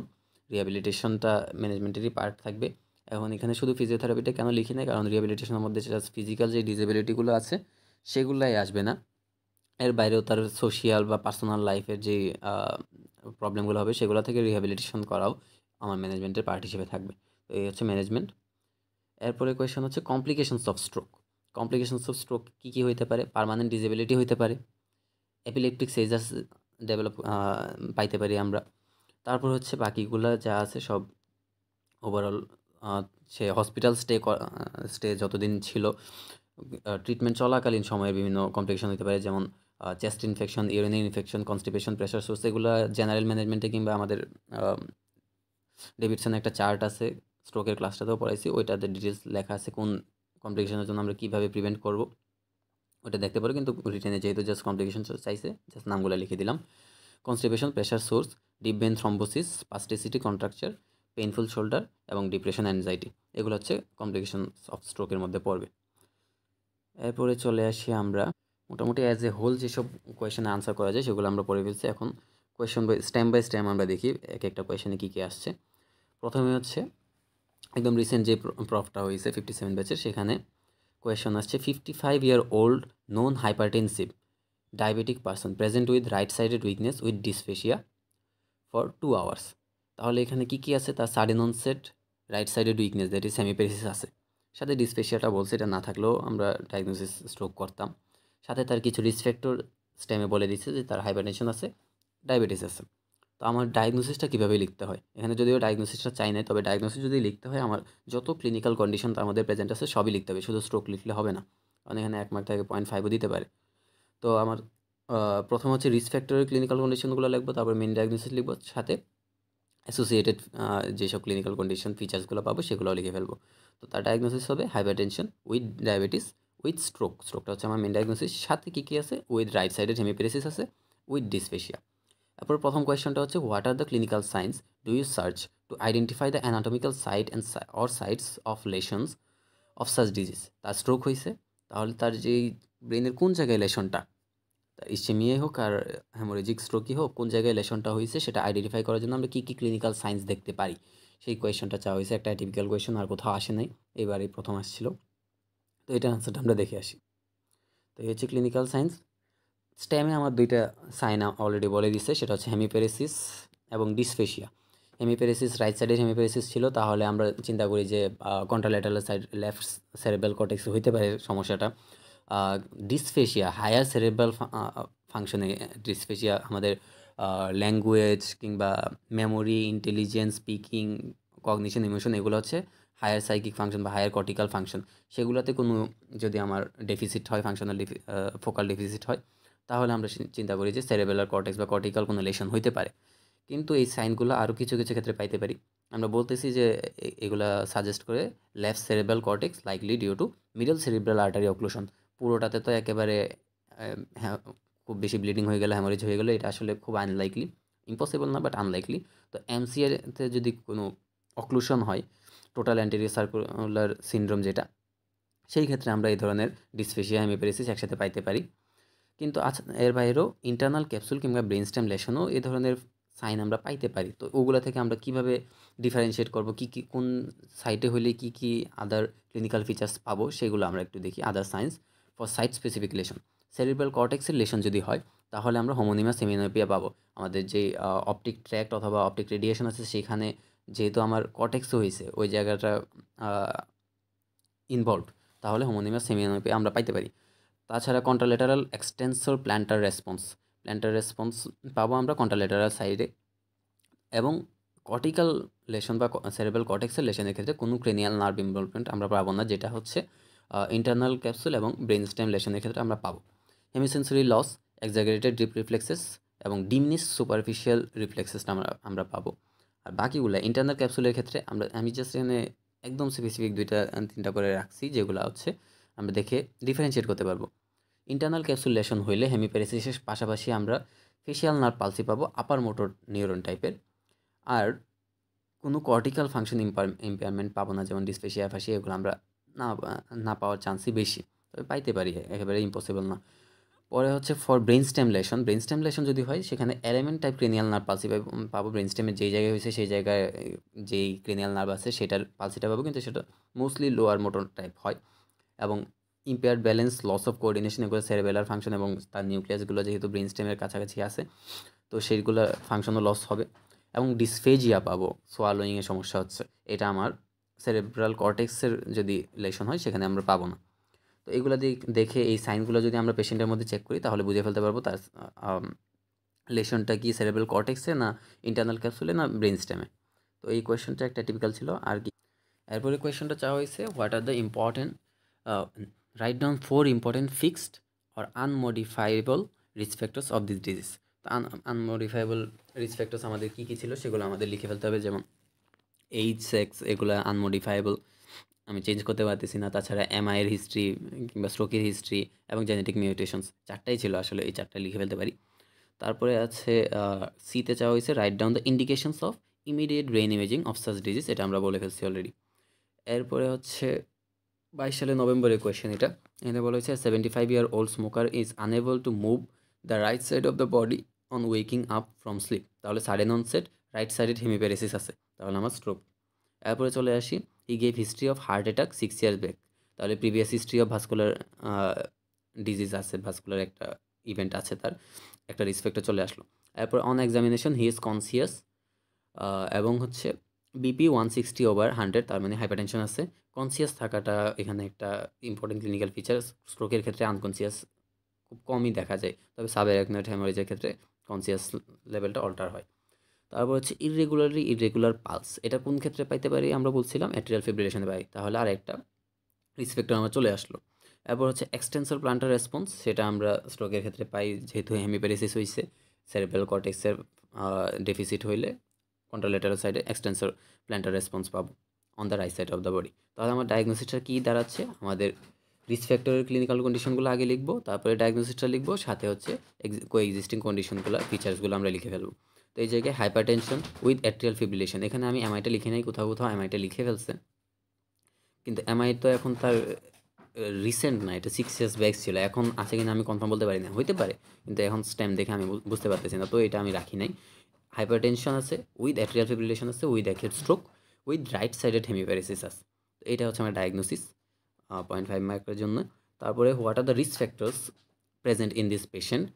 A: রিহ্যাবিলিটেশনটা ম্যানেজমেন্টেরই পার্ট থাকবে। এখন এখানে শুধু ফিজিওথেরাপিটা কেন লিখি না, কারণ রিহ্যাবিলিটেশনের মধ্যে জাস্ট ফিজিক্যাল যে ডিসেবিলিটিগুলো আছে সেগুলাই আসবে না, এর বাইরেও তার সোশিয়াল বা পার্সোনাল লাইফের যে প্রবলেমগুলো হবে সেগুলো থেকে রিহ্যাবিলিটেশন করাও আমার ম্যানেজমেন্টের পার্ট হিসেবে থাকবে। তো এই হচ্ছে ম্যানেজমেন্ট। এরপরে কোয়েশন হচ্ছে complications of stroke. Complications of stroke কী কী হইতে পারে? পার্মানেন্ট ডিসেবিলিটি হইতে পারে, এপিলেপটিক সেজাস ডেভেলপ পাইতে পারি আমরা। তারপর হচ্ছে বাকিগুলা যা আছে সব ওভারঅল সে হসপিটাল স্টে যতদিন ছিল, ট্রিটমেন্ট চলাকালীন সময়ে বিভিন্ন কমপ্লিকেশন হতে পারে, যেমন chest infection, urinary infection, constipation, pressure source, এগুলো জেনারেল ম্যানেজমেন্টে কিংবা আমাদের ডেভিডসনের একটা চার্ট আছে, স্ট্রোকের ক্লাসটাতেও পড়াইছি, ওইটাতে ডিটেলস লেখা আছে কোন কমপ্লিকেশনের জন্য আমরা কীভাবে প্রিভেন্ট করব ওটা দেখতে পারো। কিন্তু রিটেনে যেহেতু জাস্ট কমপ্লিকেশন চাইছে, জাস্ট নামগুলো লিখে দিলাম। Constipation, pressure source, deep vein thrombosis, spasticity, contracture, painful shoulder এবং ডিপ্রেশন, অ্যাংজাইটি, এগুলো হচ্ছে কমপ্লিকেশন অফ স্ট্রোকের মধ্যে পড়বে। এরপরে চলে আসি আমরা মোটামুটি অ্যাজ এ হোল যেসব কোয়েশনে আনসার করা যায় সেগুলো আমরা পড়ে ফেলছি। এখন কোয়েশন বাই স্টেম আমরা দেখি এক একটা কোয়েশনে কী কী আসছে। প্রথমে হচ্ছে একদম রিসেন্ট যে প্রফটা হয়েছে 57 ব্যাচের, সেখানে কোয়েশন আসছে 55 year old known hypertensive diabetic person present with right sided weakness with dysphagia for 2 hours। তাহলে এখানে কি কি আছে? তার sudden onset right sided weakness, that is hemiparesis আছে, সাথে ডিসফেশিয়াটা বলছে, এটা না থাকলেও আমরা ডায়াগনোসিস স্ট্রোক করতাম। সাথে তার কিছু রিস্ক ফ্যাক্টর স্টেমে বলে দিচ্ছে যে তার হাইপারটেনশন আছে, ডায়াবেটিস আছে। তো আমার ডায়াগনোসিসটা কীভাবে লিখতে হয়? এখানে যদিও ডায়াগনোসিসটা চাই না, তবে ডায়াগনোসিস যদি লিখতে হয় আমার যত ক্লিনিক্যাল কন্ডিশন তার মধ্যে প্রেজেন্ট আছে সবই লিখতে হবে, শুধু স্ট্রোক লিখলে হবে না, কারণ এখানে 1 মার্ক থেকে 0.5ও দিতে পারে। তো আমার প্রথম হচ্ছে রিস্ক ফ্যাক্টরের ক্লিনিক্যাল কন্ডিশনগুলো লিখবো, তারপর মেন ডায়াগনোসিস লিখবো, সাথে অ্যাসোসিয়েটেড যেসব ক্লিনিক্যাল কন্ডিশন ফিচার্সগুলো পাবো সেগুলোও লিখে ফেলবো। তো তার ডায়াগনোসিস হবে hypertension with diabetes with stroke, স্ট্রোকটা হচ্ছে আমার মেন ডায়াগনোসিস, সাথে কী কী আছে? উইথ রাইট সাইডেড হেমিপ্যারেসিস আছে, উইথ ডিসফেশিয়া। তারপর প্রথম কোয়েশ্চনটা হচ্ছে what are the clinical signs do you search to identify the anatomical site and or sites of lesions of such disease. তার স্ট্রোক হয়েছে, তাহলে তার যেই ব্রেনের কোন জায়গায় লেশনটা, তার ইসচেমিয়াই হোক আর হ্যামোরেজিক স্ট্রোকই হোক, কোন জায়গায় লেশনটা হয়েছে সেটা আইডেন্টিফাই করার জন্য আমরা কী কী ক্লিনিক্যাল সাইন্স দেখতে পারি, সেই কোয়েশ্চনটা চাওয়া হয়েছে। একটা টিপিক্যাল কোয়েশ্চন, আর কোথাও আসে নাই, এবারেই প্রথম আসছিল। তো এটার আনসারটা আমরা দেখে আসি। তো এই হচ্ছে ক্লিনিক্যাল সাইন্স। স্টেমে আমার দুইটা সাইন অলরেডি বলে দিচ্ছে, সেটা হচ্ছে হেমিপ্যারেসিস এবং ডিসফেশিয়া। হেমিপ্যারেসিস রাইট সাইডের হেমিপ্যারেসিস ছিল, তাহলে আমরা চিন্তা করি যে কন্ট্রাল্যাটারাল সাইড লেফট সেরেব্রাল কর্টেক্সে হইতে পারে সমস্যাটা। ডিসফেশিয়া হায়ার সেরেব্রাল ফাংশনে, ডিসফেশিয়া আমাদের ল্যাঙ্গুয়েজ কিংবা memory, intelligence, speaking, cognition, emotion, এগুলো হচ্ছে হায়ার সাইকিক ফাংশন বা হায়ার কর্টিক্যাল ফাংশন। সেগুলোতে কোনো যদি আমার ডেফিসিট হয়, ফাংশনাল ফোকাল ডেফিসিট হয়, তাহলে আমরা চিন্তা করি যে সেরেবেলার কর্টেক্স বা কর্টিক্যাল কোনো লেশন হইতে পারে। কিন্তু এই সাইনগুলো আরও কিছু কিছু ক্ষেত্রে পাইতে পারি। আমরা বলতেছি যে এগুলা সাজেস্ট করে left cerebral cortex likely due to middle cerebral artery occlusion. পুরোটাতে তো একেবারে হ্যাঁ খুব বেশি ব্লিডিং হয়ে গেলে, হ্যামোরেজ হয়ে গেলে এটা আসলে খুব আনলাইকলি, ইম্পসিবল না বাট আনলাইকলি। তো এমসিএতে যদি কোনো অক্লুশন হয়, টোটাল অ্যান্টেরিয়র সার্কুলার সিনড্রোম যেটা, সেই ক্ষেত্রে আমরা এই ধরনের ডিসফেশিয়া, হেমিপ্যারেসিস একসাথে পাইতে পারি। কিন্তু আচ্ছা, এর বাইরেও ইন্টারনাল ক্যাপসুল কিংবা ব্রেন স্টেম লেশনও এই ধরনের সাইন আমরা পাইতে পারি। তো ওগুলো থেকে আমরা কীভাবে ডিফারেন্সিয়েট করব, কী কী কোন সাইটে হলে কী কী আদার ক্লিনিক্যাল ফিচার্স পাবো, সেগুলো আমরা একটু দেখি। Other signs for site specific lesion, cerebral কর্টেক্সের লেশন যদি হয়, তাহলে আমরা হোমোনিমাস সেমিনোপিয়া পাবো। আমাদের যে অপটিক ট্র্যাক্ট অথবা অপটিক রেডিয়েশন আছে, সেখানে যেহেতু আমার কর্টেক্সও হয়েছে, ওই জায়গাটা ইনভলভড, তাহলে হোমোনিমাস সেমিনোপিয়া আমরা পাইতে পারি। তাছাড়া কন্ট্রাল্যাটারাল এক্সটেন্সর প্ল্যান্টার রেসপন্স পাবো আমরা কন্ট্রাল্যাটারাল সাইডে। এবং কর্টিক্যাল লেশন বা সেরেব্রাল কর্টেক্সের লেশনের ক্ষেত্রে কোনো ক্রেনিয়াল নার্ভ ইনভলভমেন্ট আমরা পাবো না, যেটা হচ্ছে ইন্টারনাল ক্যাপসুল এবং ব্রেন স্টেম লেশনের ক্ষেত্রে আমরা পাবো। হেমিসেন্সরি লস, এক্সাগারেটেড ডিপ রিফ্লেক্সেস এবং ডিমিনিশ সুপারফিশিয়াল রিফ্লেক্সেসটা আমরা পাবো। আর বাকিগুলো ইন্টারনাল ক্যাপসুলের ক্ষেত্রে আমি জাস্ট এখানে একদম স্পেসিফিক 2-3টা করে রাখছি, যেগুলো হচ্ছে আমরা দেখে ডিফারেন্সিয়েট করতে পারবো। ইন্টারনাল ক্যাপসুল লেশন হইলে হেমিপ্যারেসিসের পাশাপাশি আমরা ফেশিয়াল নার্ভ পালসি পাবো, আপার মোটর নিউরন টাইপের। আর কোনো কর্টিক্যাল ফাংশন ইম্পেয়ারমেন্ট পাবো না, যেমন ডিসফেসিয়া, অ্যাফাসিয়া, এগুলো আমরা না পাওয়ার চান্সই বেশি, তবে পাইতে পারি, একেবারে ইম্পসিবল না। পরে হচ্ছে ফর ব্রেন স্টেম লেশন যদি হয় সেখানে element type cranial nerve palsy পাবো। ব্রেন স্টেমের যেই জায়গায় হয়েছে সেই জায়গায় যেই ক্রেনিয়াল নার্ভ আছে সেটার পালসিটা পাবো, কিন্তু সেটা মোস্টলি লোয়ার মোটর টাইপ হয়। এবং impaired balance, loss of coordination, এগুলো সেরেবেলার ফাংশন এবং তার নিউক্লিয়াসগুলো যেহেতু ব্রেন স্টেমের কাছাকাছি আছে, তো সেইগুলো ফাংশনও লস হবে। এবং ডিসফেজিয়া পাবো, সোয়ালোয়িংয়ের সমস্যা হচ্ছে, এটা আমার সেরেব্রাল কর্টেক্সের যদি লেশন হয় সেখানে আমরা পাবো না। তো এগুলো দেখে এই সাইনগুলো যদি আমরা পেশেন্টের মধ্যে চেক করি তাহলে বুঝে ফেলতে পারবো তার লেশনটা কি সেরেব্রাল কর্টেক্সে, না ইন্টারনাল ক্যাপসুলে, না ব্রেন স্টেমে। তো এই কোয়েশ্চনটা একটা টিপিক্যাল ছিল। আর কি এরপরে কোয়েশ্চনটা চাওয়া হয়েছে, what are the important, write down 4 important fixed or unmodifiable risk factors of this disease. তো আনমডিফাইবল রিস্ক ফ্যাক্টরস আমাদের কী কী ছিল সেগুলো আমাদের লিখে ফেলতে হবে, যেমন এইজ, সেক্স, এগুলো আনমডিফাইবল, আমি চেঞ্জ করতে পারতেছি না। তাছাড়া এমআইয়ের হিস্ট্রি কিংবা স্ট্রোকের হিস্ট্রি এবং জেনেটিক মিউটেশনস, 4টাই ছিল আসলে, এই 4টা লিখে ফেলতে পারি। তারপরে আছে সিতে চাওয়া হয়েছে, right down the indications of immediate brain imaging of such disease, এটা আমরা বলে ফেলছি অলরেডি। এরপরে হচ্ছে 22 সালের নভেম্বরের কোয়েশ্চেন এটা, এখানে বলা হয়েছে 75-year-old smoker is unable to move the right side of the body on waking up from sleep. তাহলে sudden onset right sided hemiparesis আছে, তাহলে আমার স্ট্রোক। এরপরে চলে আসি, he gave history of heart attack 6 years back, তাহলে previous history of vascular disease আছে, vascular একটা ইভেন্ট আছে, তার একটা রিসপেক্টে চলে আসলো। এরপর on examination he is conscious, এবং হচ্ছে বিপি 160/100, তার মানে হাইপারটেনশন আছে। কনসিয়াস থাকাটা এখানে একটা ইম্পর্টেন্ট ক্লিনিক্যাল ফিচার। স্ট্রোকের ক্ষেত্রে আনকনসিয়াস খুব কমই দেখা যায়, তবে সাবঅ্যারাকনয়েড হ্যামারেজের ক্ষেত্রে কনসিয়াস লেভেলটা অল্টার হয়। তারপর হচ্ছে ইররেগুলার পালস, এটা কোন ক্ষেত্রে পাইতে পারি আমরা বলছিলাম অ্যাট্রিয়াল ফিব্রিলেশনে পাই, তাহলে আর একটা রিসপেক্টর আমার চলে আসলো। এরপর হচ্ছে এক্সটেন্সর প্লান্টার রেসপন্স, সেটা আমরা স্ট্রোকের ক্ষেত্রে পাই, যেহেতু হেমিপ্যারেসিস হয়েছে, সেরেব্রাল কর্টেক্সের ডেফিসিট হইলে কন্ট্রোলেটারাল সাইডে এক্সটেন্সর প্ল্যান্টার রেসপন্স পাবো on the right side of the body. তাহলে আমার ডায়াগনোসিসটা কী দাঁড়াচ্ছে, আমাদের রিস্ক ফ্যাক্টরের ক্লিনিক্যাল কন্ডিশনগুলো আগে লিখবো, তারপরে ডায়াগনোসিসটা লিখবো, সাথে হচ্ছে কোএক্সিস্টিং কন্ডিশনগুলো, ফিচার্সগুলো আমরা লিখে ফেলবো। তো এই জায়গায় হাইপারটেনশন উইথ অ্যাট্রিয়াল ফিব্রিলেশন, এখানে আমি এমআইটা লিখে নাই, কোথাও এমআইটা লিখে ফেলছে, কিন্তু এমআই তো এখন তার রিসেন্ট না, এটা 6 years ব্যাক ছিল, এখন আছে কিনা আমি কনফার্ম বলতে পারি না, হইতে পারে, কিন্তু এখন স্ট্যাম্প দেখে আমি বুঝতে পারতেছি না, তো এটা আমি রাখি নাই। হাইপারটেনশন আছে উইথ অ্যাট্রিয়াল ফিব্রিলেশন আছে with acute stroke with right sided hemiparesis আছে। তো এটা হচ্ছে আমার ডায়াগনোসিস 0.5 মার্কের জন্য। তারপরে what are the risk factors present in this patient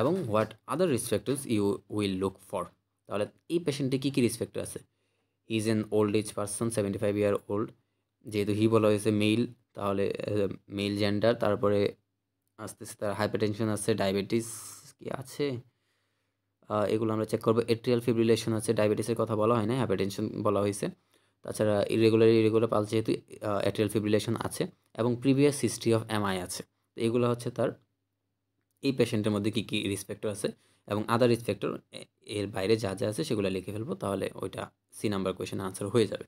A: এবং what other risk factors you will look for. তাহলে এই পেশেন্টে কী কী রিস্ক ফ্যাক্টর আছে, he is an old age person, 75-year-old, যেহেতু হি বলা হয়েছে মেল, তাহলে মেল জেন্ডার। তারপরে আস্তে আস্তে তার হাইপারটেনশন আছে, ডায়াবেটিস কি আছে, এগুলো আমরা চেক করবো। এট্রিয়াল ফিব্রিলেশন আছে, ডায়াবেটিসের কথা বলা হয় না, হাইপারটেনশন বলা হয়েছে। তাছাড়া ইরেগুলার পালস, যেহেতু অ্যাট্রিয়াল ফিব্রিলেশন আছে, এবং প্রিভিয়াস হিস্ট্রি অফ এমআই আছে। তো এগুলো হচ্ছে তার এই পেশেন্টের মধ্যে কী কী রিস্ক ফ্যাক্টর আছে, এবং আদার রিস্ক ফ্যাক্টর এর বাইরে যা যা আছে সেগুলো লিখে ফেলবো, তাহলে ওইটা সি নাম্বার কোয়েশনের আনসার হয়ে যাবে।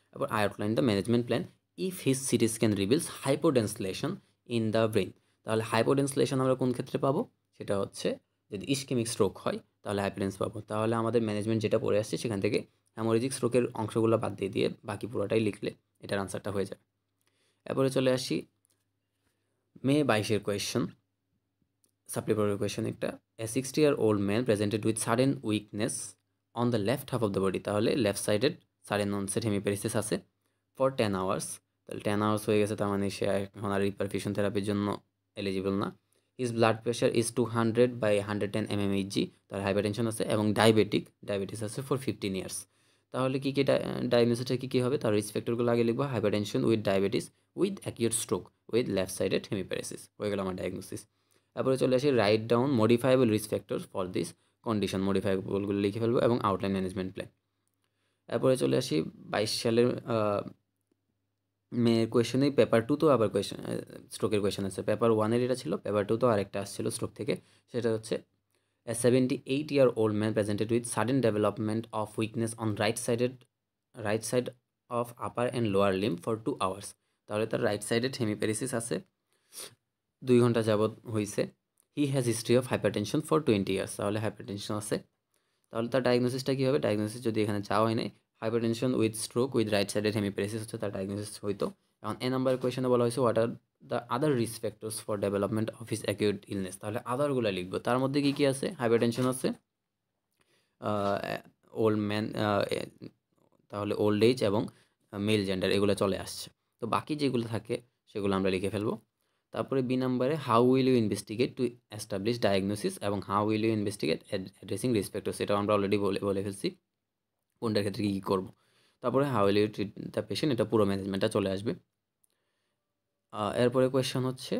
A: তারপর I outline the management plan if his CT scan reveals hypodense lesion in the brain. তাহলে হাইপোডেন্সলেশন আমরা কোন ক্ষেত্রে পাবো, সেটা হচ্ছে যদি ইস্কেমিক স্ট্রোক হয় তাহলে হাইপোডেন্স পাবো। তাহলে আমাদের ম্যানেজমেন্ট যেটা পড়ে আসছে সেখান থেকে হ্যামোরেজিক স্ট্রোকের অংশগুলো বাদ দিয়ে বাকি পুরোটাই লিখলে এটার আনসারটা হয়ে যাবে। এরপরে চলে আসি মে 22 কোয়েশ্চন, সাপ্লিমেন্টারি কোয়েশ্চন একটা, a 60-year-old man presented with sudden weakness on the left half of the body. তাহলে left sided sudden onset hemiparesis আছে ফর 10 hours। তাহলে 10 hours হয়ে গেছে, তার মানে সে এখন আর রিপারফিউশন থেরাপির জন্য এলিজিবল না। His blood pressure is 200/110 mmHg, তার হাইপারটেনশন আছে এবং ডায়াবেটিস আছে ফর 15 years। তাহলে কী কী ডায়াগনোসিসটা কী কী হবে, তার রিস্ক ফ্যাক্টরগুলো আগে লিখবো, hypertension with diabetes with acute stroke with left sided hemiparesis, হয়ে গেল আমার ডায়াগনোসিস। তারপরে চলে আসি right down modifiable risk factor for this condition, মডিফাইবলগুলো লিখে ফেলবো এবং আউটলাইন ম্যানেজমেন্ট প্ল্যান। এরপরে চলে আসি 22 সালের মেয়ের কোয়েশনেই পেপার 2 তো আবার কোয়েশন স্ট্রোকের কোয়েশন আছে। পেপার 1 এর এটা ছিল, পেপার 2 তো আরেকটা আসছিল স্ট্রোক থেকে। সেটা হচ্ছে A 78-year-old man presented with sudden development of weakness on right side of upper and lower limb for 2 hours. তাহলে তার রাইট সাইডে হেমিপ্যারেসিস আছে, 2 ঘন্টা যাবত হইছে। He has history of hypertension for 20 years, তাহলে হাইপারটেনশন আছে। তাহলে তার ডায়াগনোসিসটা কী হবে? ডায়াগনোসিস যদি এখানে চাওয়া হয় নাই, hypertension with stroke with right সাইডের হেমিপ্যারেসিস হচ্ছে তার ডায়াগনোসিস হইতো। এখন এ নাম্বার কোয়েশনে বলা হয়েছে what are the other risk factors for development of his acute illness. তাহলে আদারগুলো লিখবো, তার মধ্যে কী কী আছে? হাইপারটেনশন আছে, ওল্ড ম্যান, তাহলে ওল্ড এজ এবং মেল জেন্ডার এগুলো চলে আসছে। তো বাকি যেগুলো থাকে সেগুলো আমরা লিখে ফেলবো। তারপরে বি নাম্বারে how will you investigate to establish diagnosis এবং how will you investigate addressing risk factors, এটাও আমরা অলরেডি বলে ফেলছি কোনটার ক্ষেত্রে কী কী করবো। তারপরে how will you treat the patient, এটা পুরো ম্যানেজমেন্টটা চলে আসবে। এরপরে কোয়েশ্চেন হচ্ছে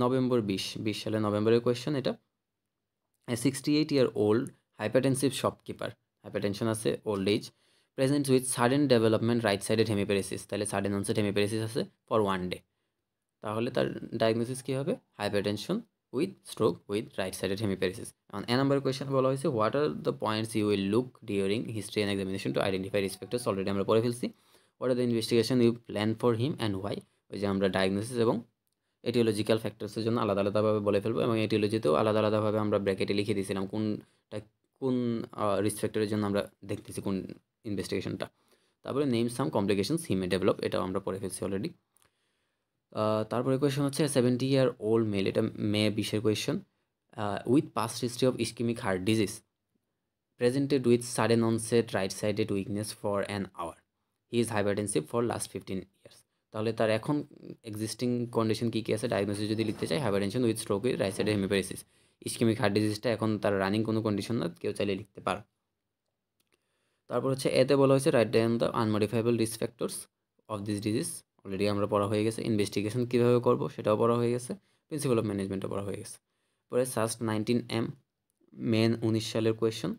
A: নভেম্বর 20 সালে নভেম্বরের কোয়েশ্চেন এটা। 68-year-old hypertensive shopkeeper, hypertension আছে, old age, present with sudden development right sided hemiparesis, তাহলে সাডেন অনসেট হেমিপ্যারেসিস আছে ফর 1 ডে। তাহলে তার ডায়াগনোসিস কী হবে? Hypertension with stroke with right sided hemiparesis. এখন এ নাম্বার কোয়েশ্চেন বলা হয়েছে what are the points you will look during history and examination to identify risk factors, already আমরা পড়ে ফেলছি। What are the investigation you plan for him and why, ওই যে আমরা ডায়াগনোসিস এবং এটিওলজিক্যাল ফ্যাক্টরসের জন্য আলাদা আলাদাভাবে বলে ফেলবো, এবং এটিওলজিতেও আলাদা আলাদাভাবে আমরা ব্র্যাকেটে লিখে দিয়েছিলাম কোন রিস্ক ফ্যাক্টরের জন্য আমরা দেখতেছি কোন ইনভেস্টিগেশনটা। তারপরে নেম সাম কমপ্লিকেশনস হি মে ডেভেলপ, এটাও আমরা পড়ে ফেলছি অলরেডি। তারপরে কোয়েশ্চেন হচ্ছে 70-year-old মেল, এটা May 20 question, with past history of ischaemic heart disease, presented with sudden onset right sided weakness for an hour, he is hypertensive for last 15 years. তাহলে তার এখন এক্সিস্টিং কন্ডিশন কী কী আছে, diagnosis যদি লিখতে চাই hypertension with stroke with right সাইডের hemiparesis, ischaemic heart ডিজিজটা এখন তার রানিং কোনো কন্ডিশন না, কেউ চাইলে লিখতে পারো। তারপর হচ্ছে এতে বলা হয়েছে right down the unmodifiable risk factors of this disease, already আমরা পড়া হয়ে গেছে। ইনভেস্টিগেশন কীভাবে করবো সেটাও পড়া হয়ে গেছে। প্রিন্সিপাল অফ ম্যানেজমেন্টও পড়া হয়ে গেছে। পরে সাস্ট 19M মেন 19 সালের কোয়েশ্চন,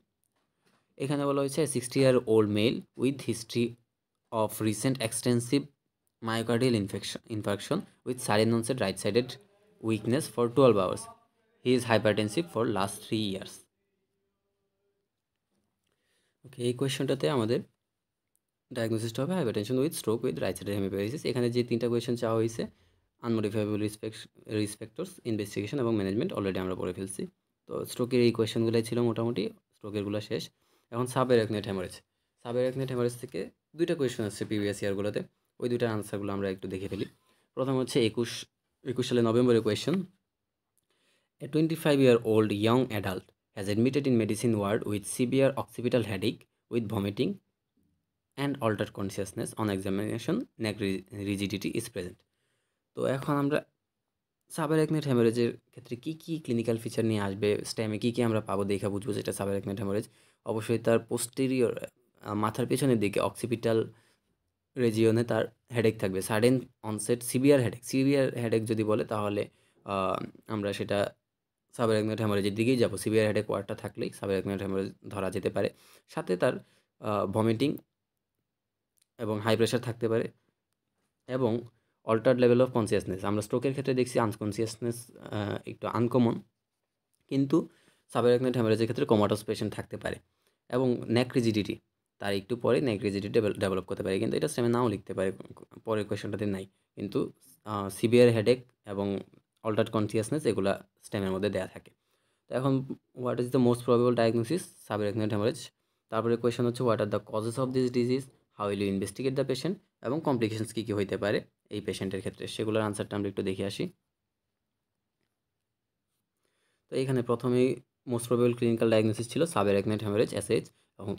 A: এখানে বলা হয়েছে 60-year-old male with history of recent extensive myocardial infection with sudden onset right sided weakness for 12 hours, he is hypertensive for last 3 years. Okay, এই কোয়েশ্চনটাতে আমাদের ডায়াগনোসিসটা হবে hypertension with stroke with right sided hemiparesis. এখানে যে 3টা question চাওয়া হয়েছে, আনমডিফাইবল রিস্ক ফ্যাক্টরস, ইনভেস্টিগেশন এবং ম্যানেজমেন্ট, অলরেডি আমরা পড়ে ফেলছি। তো স্ট্রোকের এই কোয়েশ্চেনগুলোই ছিল মোটামুটি, স্ট্রোকেরগুলো শেষ। এখন সাবঅ্যারাকনোয়েড হ্যামারেজ, সাবঅ্যারাকনোয়েড হ্যামারেজ থেকে 2টা কোয়েশ্চেন আসছে প্রিভিয়াস ইয়ারগুলোতে, ওই 2টার আনসারগুলো আমরা একটু দেখে ফেলি। প্রথম হচ্ছে 21 সালে নভেম্বরের question, A 25-year-old young adult has admitted in medicine ward with severe occipital headache with vomiting and altered consciousness. On examination, neck rigidity is present. তো এখন আমরা সাবঅ্যারাকনোয়েড হ্যামারেজের ক্ষেত্রে কী কী ক্লিনিক্যাল ফিচার নিয়ে আসবে, স্ট্যামে কী কী আমরা পাবো দেখা বুঝবো যেটা সাবঅ্যারাকনোয়েড হ্যামারেজ। অবশ্যই তার পোস্টেরিয়র মাথার পেছনের দিকে অক্সিপিটাল রেজিওনে তার হেডেক থাকবে, সাডেন অনসেট সিভিয়ার হেডেক যদি বলে তাহলে আমরা সেটা সাবঅ্যারাকনোয়েড হ্যামারেজের দিকেই যাব। সিভিয়ার হেডেক ওয়ার্ডটা থাকলেই সাবঅ্যারাকনোয়েড হ্যামারেজ ধরা যেতে পারে। সাথে তার ভমিটিং এবং হাই প্রেশার থাকতে পারে এবং অল্টার্ড লেভেল অফ কনসিয়াসনেস। আমরা স্ট্রোকের ক্ষেত্রে দেখছি আনকনসিয়াসনেস একটু আনকমন, কিন্তু সাবঅ্যারাকনোয়েড হ্যামারেজের ক্ষেত্রে কোমাটোস পেশেন্ট থাকতে পারে। এবং নেক রিজিডিটি, তার একটু পরে নেক রিজিডিটি ডেভেলপ করতে পারে, কিন্তু এটা স্টেমে নাও লিখতে পারে, পরের কোয়েশনটাতে নাই। কিন্তু সিভিয়ার হেডেক এবং অল্টার্ড কনসিয়াসনেস এগুলা স্টেমের মধ্যে দেওয়া থাকে। তো এখন what is the most probable diagnosis, subarachnoid haemorrhage. তারপরে কোয়েশন হচ্ছে what are the causes of this disease, how will you investigate the patient, এবং কমপ্লিকেশনস কী কী হইতে পারে এই পেশেন্টের ক্ষেত্রে, সেগুলোর আনসারটা আমরা একটু দেখে আসি। তো এখানে প্রথমেই মোস্ট প্রবেবল ক্লিনিক্যাল ডায়াগনোসিস ছিল সাবঅ্যারাকনোয়েড হ্যামারেজ এসএইচ। এবং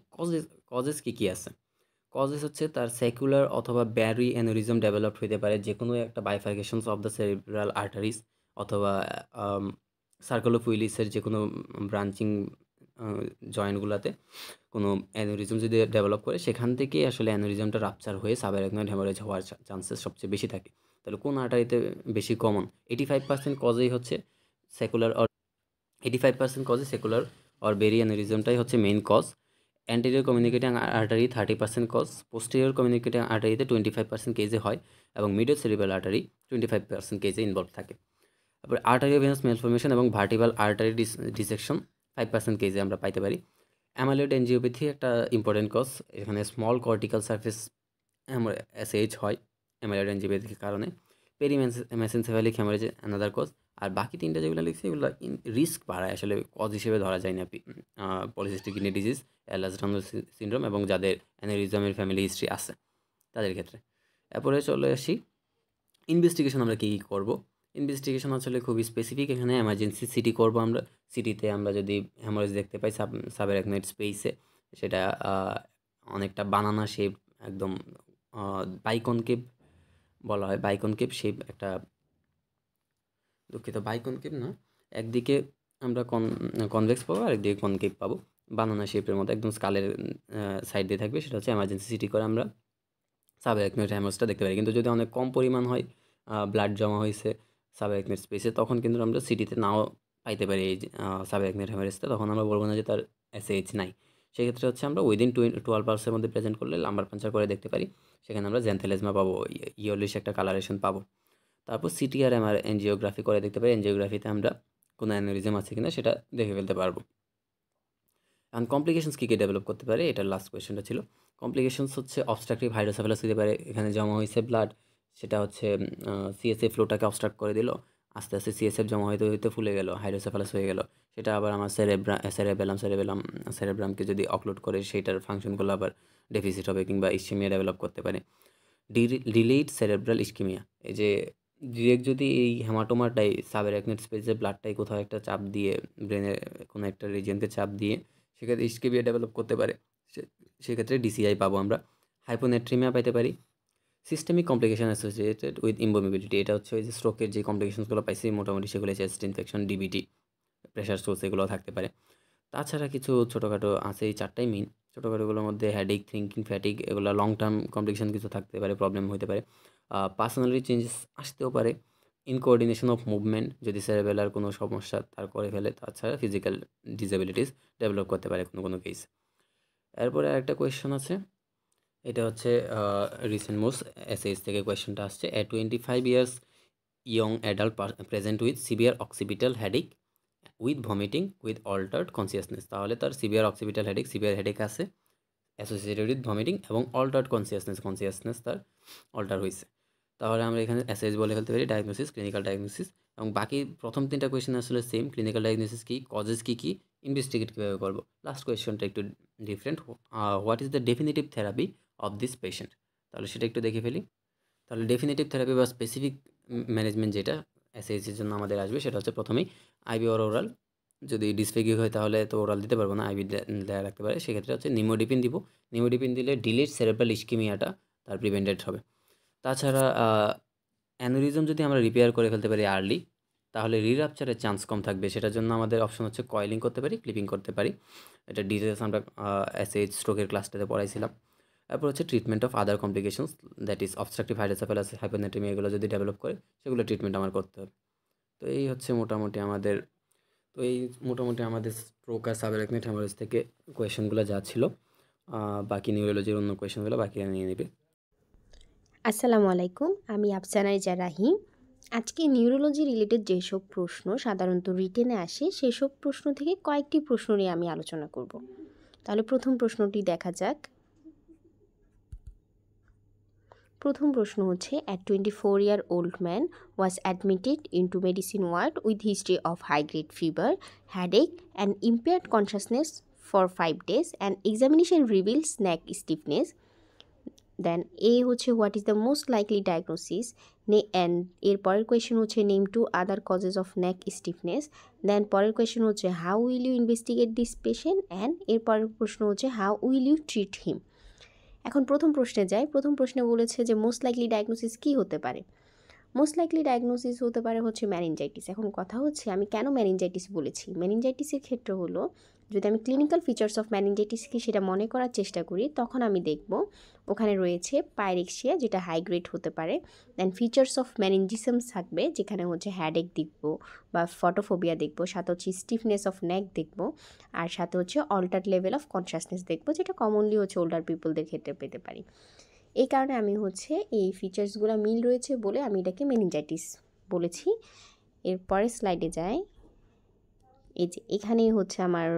A: কজেস কী কী আছে? কজেস হচ্ছে তার সেকুলার অথবা ব্যারি অ্যানোরিজম ডেভেলপ হইতে পারে, যে কোনো একটা বাইফার্কেশনস অফ দ্য সেরিব্রাল আর্টারিস, অথবা সার্কুলোফুইলিসের যে কোনো ব্রাঞ্চিং জয়েন্টগুলোতে কোনো অ্যানোরিজম যদি ডেভেলপ করে, সেখান থেকেই আসলে অ্যানোরিজমটা রাপচার হয়ে সাবঅ্যারাকনোয়েড হ্যামারেজ হওয়ার চান্সেস সবচেয়ে বেশি থাকে। তাহলে কোন আর্টারিতে বেশি কমন? 85% কজেই হচ্ছে সেকুলার, 85% কজে সেকুলার অর বেরি অ্যানোরিজমটাই হচ্ছে main cause. Anterior communicating artery 30% cause, posterior communicating আর্টারিতে 25% কেজে হয় এবং মিডল সেরিব্রাল আর্টারি 25% কেজে ইনভলভ থাকে। তারপরে আর্টারিও ভেনাস ম্যালফরমেশন এবং ভার্টিবাল আর্টারি ডিসেকশন 5% কেজে আমরা পাইতে পারি। অ্যামাইলয়েড এনজিওপ্যাথি একটা ইম্পর্টেন্ট কজ, এখানে স্মল কর্টিক্যাল সারফেস এসএইচ হয় অ্যামাইলয়েড এনজিওপ্যাথির কারণে। মেসেনসেফালিক হ্যামারেজ অ্যানাদার কজ। আর বাকি তিনটা যেগুলো লিখছি এগুলো রিস্ক বাড়ায়, আসলে কজ হিসেবে ধরা যায় না। Polycystic kidney disease, alas-down syndrome এবং যাদের অ্যানেরিজমের ফ্যামিলি হিস্ট্রি আছে তাদের ক্ষেত্রে। এরপরে চলে আসি ইনভেস্টিগেশন আমরা কী কী করবো। ইনভেস্টিগেশন আসলে খুবই স্পেসিফিক, এখানে এমার্জেন্সি সিটি করবো আমরা। সিটিতে আমরা যদি হ্যামারেজ দেখতে পাই সাবঅ্যারাকনয়েড স্পেসে, সেটা অনেকটা বানানা শেপ, একদম বাইকনকেভ বলা হয়, বাইকনকেভ শেপ একটা, দুঃখিত বাইকনকেভ না, একদিকে আমরা কনভেক্স পাবো আর একদিকে কনকেভ পাবো, বানানা শেপের মতো একদম স্কালের সাইড দিয়ে থাকবে, সেটা হচ্ছে এমার্জেন্সি সিটি করে আমরা সাবঅ্যারাকনয়েড হ্যামারেজটা দেখতে পারি। কিন্তু যদি অনেক কম পরিমাণ হয়, ব্লাড জমা হয়েছে সাবঅ্যারাকনয়েড স্পেসে, তখন কিন্তু আমরা সিটিতে নাও পাইতে পারি এই সাবঅ্যারাকনয়েড হ্যামারেজটা, তখন আমরা বলবো না যে তার এসএইচ নাই। সেক্ষেত্রে হচ্ছে আমরা উইদিন 12 আওয়ার্সের মধ্যে প্রেজেন্ট করলে লাম্বার পাঞ্চার করে দেখতে পারি, সেখানে আমরা জ্যান্থেলেজমা পাবো, ইয়েলিশ একটা কালারেশন পাবো। তারপর সিটি আর এমআর এনজিওগ্রাফি করে দেখতে পারি, এনজিওগ্রাফিতে আমরা কোনো অ্যানিউরিজম আছে কিনা সেটা দেখে ফেলতে পারবো। এখন কমপ্লিকেশনস কী কী ডেভেলপ করতে পারে, এটা লাস্ট কোয়েশ্চেনটা ছিল। কমপ্লিকেশনস হচ্ছে অবস্ট্রাকটিভ হাইড্রোসেফালাস হতে পারে, এখানে জমা হয়েছে ব্লাড, সেটা হচ্ছে সিএসএফ ফ্লোটাকে অবস্ট্রাক্ট করে দিল, আস্তে আস্তে সিএসএফ জমা হইতে হইতে ফুলে গেল, হাইড্রোসেফালাস হয়ে গেল, সেটা আবার আমার সেরেবেলামকে যদি অকলোড করে সেইটার ফাংশনগুলো আবার ডেফিসিট হবে কিংবা ইস্কেমিয়া ডেভেলপ করতে পারে। ডিলেইড সেরেব্রাল ইস্কেমিয়া, এই যে ডিরেক্ট যদি এই হেমাটোমাটাই সাবঅ্যারাকনয়েড স্পেসে ব্লাডটাই কোথাও একটা চাপ দিয়ে, ব্রেনের কোনো একটা রিজিয়নকে চাপ দিয়ে সেক্ষেত্রে ইস্কেমিয়া ডেভেলপ করতে পারে, সেক্ষেত্রে ডিসিআই পাবো আমরা। হাইপোনেট্রিমিয়া পাইতে পারি। সিস্টেমিক কমপ্লিকেশন অ্যাসোসিয়েটেড উইথ ইম্বোমিবিলিটি, এটা হচ্ছে ওই যে স্ট্রোকের যে কমপ্লিকেশনসগুলো পাইছি মোটামুটি সেগুলো chest infection, DBT, pressure source, এগুলো থাকতে পারে। তাছাড়া কিছু ছোটোখাটো আছে, এই চারটাই মেইন। ছোটোখাটোগুলোর মধ্যে হেডেক, থিঙ্কিং, ফ্যাটিক, এগুলো লং টার্ম কমপ্লিকেশন কিছু থাকতে পারে, প্রবলেম হতে পারে। পার্সোনালিটি চেঞ্জেস আসতেও পারে, ইনকোঅর্ডিনেশন অফ মুভমেন্ট যদি সেরেবেলার কোনো সমস্যা তার করে ফেলে। তাছাড়া ফিজিক্যাল ডিসএবিলিটিস ডেভেলপ করতে পারে কোনো কোনো কেস। এরপরে আরেকটা কোয়েশ্চন আছে, এটা হচ্ছে রিসেন্ট মোস্ট এসএইচ থেকে কোয়েশ্চনটা আসছে। 25 years young adult present with severe occipital headache with vomiting with altered consciousness, তাহলে তার severe occipital headache, severe headache আছে অ্যাসোসিয়েটেড উইথ ভমিটিং এবং অল্টার্ড কনসিয়াসনেস তার অল্টার হয়েছে, তাহলে আমরা এখানে এসএইচ বলে ফেলতে পারি, ডায়াগনোসিস, ক্লিনিক্যাল ডায়াগনোসিস। এবং বাকি প্রথম তিনটা কোয়েশ্চেন আসলে সেম, ক্লিনিক্যাল ডায়াগনোসিস কী, কজেস কী কী, ইনভেস্টিগেট কীভাবে করবো। লাস্ট কোয়েশ্চনটা একটু different, what is the definitive therapy of this patient, তাহলে সেটা একটু দেখে ফেলি। তাহলে ডেফিনিটিভ থেরাপি বা স্পেসিফিক ম্যানেজমেন্ট যেটা এসএইচের জন্য আমাদের আসবে, সেটা হচ্ছে প্রথমেই আইভি অর ওরাল, যদি ডিসফিগিউর হয় তাহলে তো ওরাল দিতে পারবো না, আইভি দেওয়া রাখতে পারে, সেক্ষেত্রে হচ্ছে নিমোডিপিন দিব। নিমোডিপিন দিলে ডিলেড সেরেব্রাল ইস্কেমিয়াটা তার প্রিভেন্টেড হবে। তাছাড়া অ্যানুরিজম যদি আমরা রিপেয়ার করে ফেলতে পারি আর্লি, তাহলে রিরাপচারের চান্স কম থাকবে, সেটার জন্য আমাদের অপশন হচ্ছে কয়েলিং করতে পারি, ক্লিপিং করতে পারি। এটা ডিটেলস আমরা এসএইচ স্ট্রোকের ক্লাসটাতে পড়াইছিলাম। তারপর হচ্ছে treatment of other complications, that is obstructive hydrocephalus, hyponatraemia, এগুলো যদি ডেভেলপ করে সেগুলো ট্রিটমেন্ট আমার করতে হবে। তো এই হচ্ছে মোটামুটি আমাদের স্ট্রোক আর সাবঅ্যারাকনয়েড হ্যামারেজ থেকে কোয়েশনগুলো যা ছিল। বাকি নিউরোলজির অন্য কোয়েশনগুলো বাকিরা নিয়ে নেবে।
B: আসসালামু আলাইকুম, আমি আফসানা রেজা রাহিম। আজকে নিউরোলজি রিলেটেড যেসব প্রশ্ন সাধারণত রিটেনে আসে সেসব প্রশ্ন থেকে কয়েকটি প্রশ্ন নিয়ে আমি আলোচনা করব। তাহলে প্রথম প্রশ্নটি দেখা যাক। প্রথম প্রশ্ন হচ্ছে, a 24-year-old man was admitted into medicine ward with history of high-grade fever, headache and impaired consciousness for 5 days and examination reveals neck stiffness. Then A হচ্ছে what is the most likely diagnosis, and এর পরের question হচ্ছে name two other causes of neck stiffness. Then পরের question হচ্ছে how will you investigate this patient, and এর পরের প্রশ্ন হচ্ছে how will you treat him. এখন প্রথম প্রশ্নে যাই। প্রথম প্রশ্নে বলেছে যে মোস্ট লাইকলি ডায়াগনোসিস কী হতে পারে। মোস্ট লাইকলি ডায়াগনোসিস হতে পারে হচ্ছে ম্যানিনজাইটিস। এখন কথা হচ্ছে আমি কেন ম্যানিনজাইটিস বলেছি। ম্যানিনজাইটিসের ক্ষেত্রে হলো যদি আমি ক্লিনিক্যাল ফিচার্স অফ মেনিনজাইটিসকে সেটা মনে করার চেষ্টা করি, তখন আমি দেখব ওখানে রয়েছে পাইরেক্সিয়া, যেটা হাই গ্রেড হতে পারে। দেন ফিচার্স অফ মেনিনজিজমস থাকবে, যেখানে হচ্ছে হ্যাডেক দেখব বা ফটোফোবিয়া দেখব, সাথে হচ্ছে স্টিফনেস অফ নেক দেখব, আর সাথে হচ্ছে অল্টার্ড লেভেল অফ কনসাসনেস দেখব, যেটা কমনলি হচ্ছে ওল্ডার পিপলদের ক্ষেত্রে পেতে পারি। এই কারণে আমি হচ্ছে এই ফিচার্সগুলো মিল রয়েছে বলে আমি এটাকে মেনিনজাইটিস বলেছি। এরপরে স্লাইডে যাই। এই যে এখানেই হচ্ছে আমার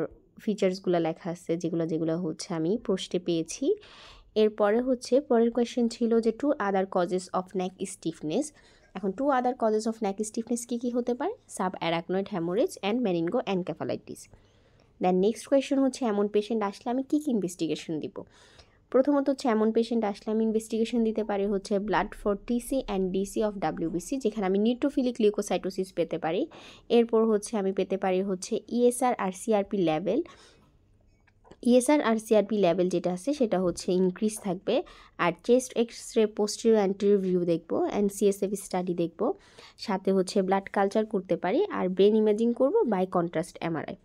B: ফিচার্সগুলো লেখা আছে, যেগুলো হচ্ছে আমি প্রশ্নে পেয়েছি। এরপরে হচ্ছে পরের কোয়েশ্চেন ছিল যে 2 other causes of neck stiffness. এখন 2 other causes of neck stiffness কী হতে পারে? Sub arachnoid haemorrhage and meningo encephalitis. Then next question হচ্ছে এমন পেশেন্ট আসলে আমি কী ইনভেস্টিগেশন দিব। প্রথমত হচ্ছে এমন পেশেন্ট আসলে আমি ইনভেস্টিগেশন দিতে পারি হচ্ছে blood for TC and DC of WBC, যেখানে আমি নিউট্রোফিলিক লিউকোসাইটোসিস পেতে পারি। এরপর হচ্ছে আমি পেতে পারি হচ্ছে ইএসআর আর সিআরপি লেভেল। ইএসআর আর সিআরপি লেভেল যেটা আছে সেটা হচ্ছে ইনক্রিজ থাকবে। আর chest X-ray, posterior anterior view দেখব, অ্যান্ড সিএসএফ স্টাডি দেখব। সাথে হচ্ছে ব্লাড কালচার করতে পারি, আর ব্রেন ইমেজিং করব বাই কন্ট্রাস্ট এমআরআই।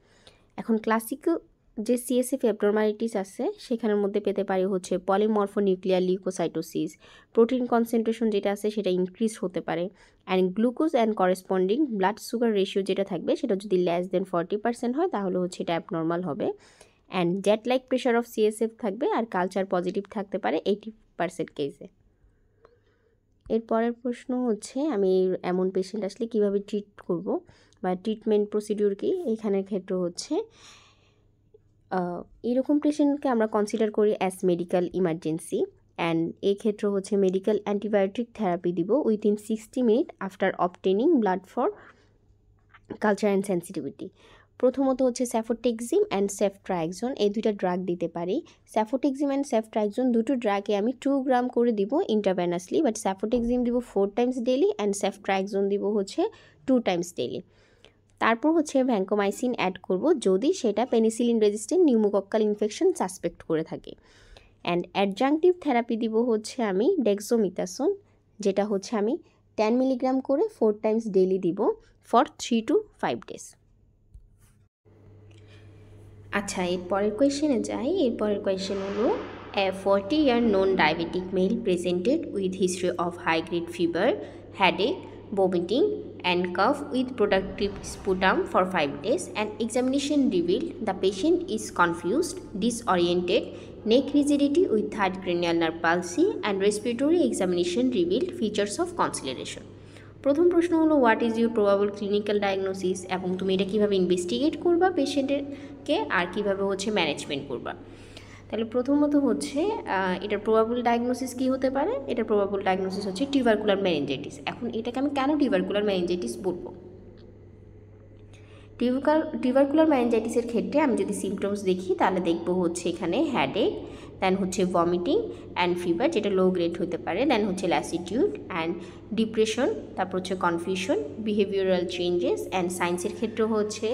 B: এখন ক্লাসিক্যাল যে সিএসএফ অ্যাবনর্মালিটিস আছে সেখানের মধ্যে পেতে পারি হচ্ছে পলিমরফোনিউক্লিয়ার লিউকোসাইটোসিস, প্রোটিন কনসেন্ট্রেশন যেটা আছে সেটা ইনক্রিজ হতে পারে, and glucose and corresponding blood sugar ratio যেটা থাকবে সেটা যদি লেস দেন 40% হয় তাহলে হচ্ছে এটা অ্যাবনর্মাল হবে। And jet like pressure of CSF থাকবে, আর কালচার পজিটিভ থাকতে পারে 80% কেসে। এরপরের প্রশ্ন হচ্ছে আমি এমন পেশেন্ট আসলে কীভাবে ট্রিট করব বা ট্রিটমেন্ট প্রসিডিউর কি। এইখানের ক্ষেত্রে হচ্ছে এরকম পেশেন্টকে আমরা কনসিডার করি অ্যাজ মেডিকেল ইমার্জেন্সি, অ্যান্ড এই ক্ষেত্রে হচ্ছে মেডিকেল অ্যান্টিবায়োটিক থেরাপি দিব within 60 minute after obtaining blood for culture and sensitivity. প্রথমত হচ্ছে স্যাফোটেক্সিম অ্যান্ড সেফট্রাইক্সন, এই দুইটা ড্রাগ দিতে পারি। স্যাফোটেক্সিম অ্যান্ড সেফট্রাইক্সন দুটো ড্রাগে আমি 2 গ্রাম করে দিব ইন্টারভেনাসলি, বাট স্যাফোটেক্সিম দিব 4 টাইমস ডেইলি অ্যান্ড সেফট্রাইক্সন দিব হচ্ছে 2 টাইমস ডেইলি। তারপর হচ্ছে ভ্যাঙ্কোমাইসিন অ্যাড করব যদি সেটা penicillin resistant pneumococcal infection suspect করে থাকে। অ্যান্ড অ্যাডজাংটিভ থেরাপি দিব হচ্ছে আমি ডেক্সোমিথাসোন, যেটা হচ্ছে আমি 10 মিলিগ্রাম করে 4 টাইমস ডেইলি দিব ফর 3 to 5 ডেজ। আচ্ছা, এরপরের কোয়েশ্চেনে যাই। এরপরের কোয়েশ্চেন হলো a 40-year known diabetic male presented with history of high grade fever, headache, vomiting and cough with productive sputum for 5 days. An examination revealed the patient is confused, disoriented, neck rigidity with third cranial nerve palsy, and respiratory examination revealed features of consolidation. প্রথম প্রশ্ন হলো what is your probable clinical diagnosis, এবং তুমি এটা কীভাবে investigate করবা পেশেন্টেরকে, আর কীভাবে হচ্ছে ম্যানেজমেন্ট করবা। তাহলে প্রথমত হচ্ছে এটার প্রবাবল ডায়াগনোসিস কী হতে পারে। এটার প্রবাবল ডায়াগনোসিস হচ্ছে টিউবারকুলার মেনিনজাইটিস। এখন এটাকে আমি কেন টিউবারকুলার মেনিনজাইটিস বলবো? টিউবারকুলার মেনিনজাইটিসের ক্ষেত্রে আমি যদি সিমটমস দেখি তাহলে দেখব হচ্ছে এখানে হ্যাডেক, দেন হচ্ছে ভমিটিং অ্যান্ড ফিভার, যেটা লো গ্রেড হতে পারে, দেন হচ্ছে ল্যাসিটিউড অ্যান্ড ডিপ্রেশন, তারপর হচ্ছে কনফিউশন, বিহেভিয়ারাল চেঞ্জেস, অ্যান্ড সায়েন্সের ক্ষেত্রে হচ্ছে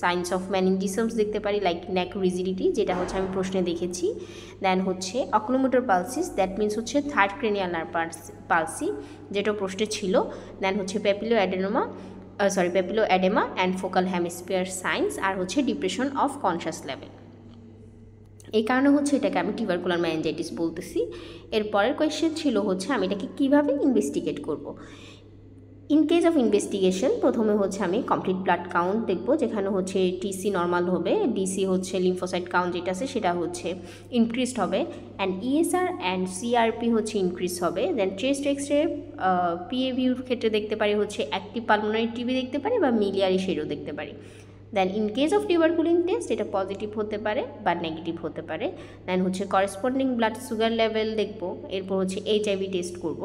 B: সাইন্স অফ মেনিনজিজমস দেখতে পারি লাইক নেক রিজিডিটি, যেটা হচ্ছে আমি প্রশ্নে দেখেছি। দেন হচ্ছে অকুলোমোটর পালসিস, দ্যাট মিনস হচ্ছে থার্ড ক্রেনিয়াল নার্ভ পালসি, যেটা প্রশ্নে ছিল। দেন হচ্ছে papilloedema and focal hemisphere signs, আর হচ্ছে ডিপ্রেশন অফ কনসাস লেভেল। এই কারণে হচ্ছে এটাকে আমি টিউবারকুলার মেনিনজাইটিস বলতেছি। এর পরের কোয়েশ্চেন ছিল হচ্ছে আমি এটাকে কীভাবে ইনভেস্টিগেট করব। ইন কেস অফ ইনভেস্টিগেশন প্রথমে হচ্ছে আমি কমপ্লিট ব্লাড কাউন্ট দেখব, যেখানে হচ্ছে টিসি নর্মাল হবে, ডিসি হচ্ছে লিম্ফোসাইট কাউন্ট যেটা আছে সেটা হচ্ছে ইনক্রিজড হবে, অ্যান্ড ইএসআর অ্যান্ড সিআরপি হচ্ছে ইনক্রিজ হবে। দেন চেস্ট এক্সরে পিএভিউর ক্ষেত্রে দেখতে পারি হচ্ছে অ্যাক্টিভ পালমোনারি টিবি দেখতে পারি বা মিলিয়ারি শেডও দেখতে পারি। Then in case of tuberculin test এটা পজিটিভ হতে পারে বা নেগেটিভ হতে পারে। দেন হচ্ছে করেসপন্ডিং ব্লাড সুগার লেভেল দেখব, এরপর হচ্ছে এইচআইভি টেস্ট করব।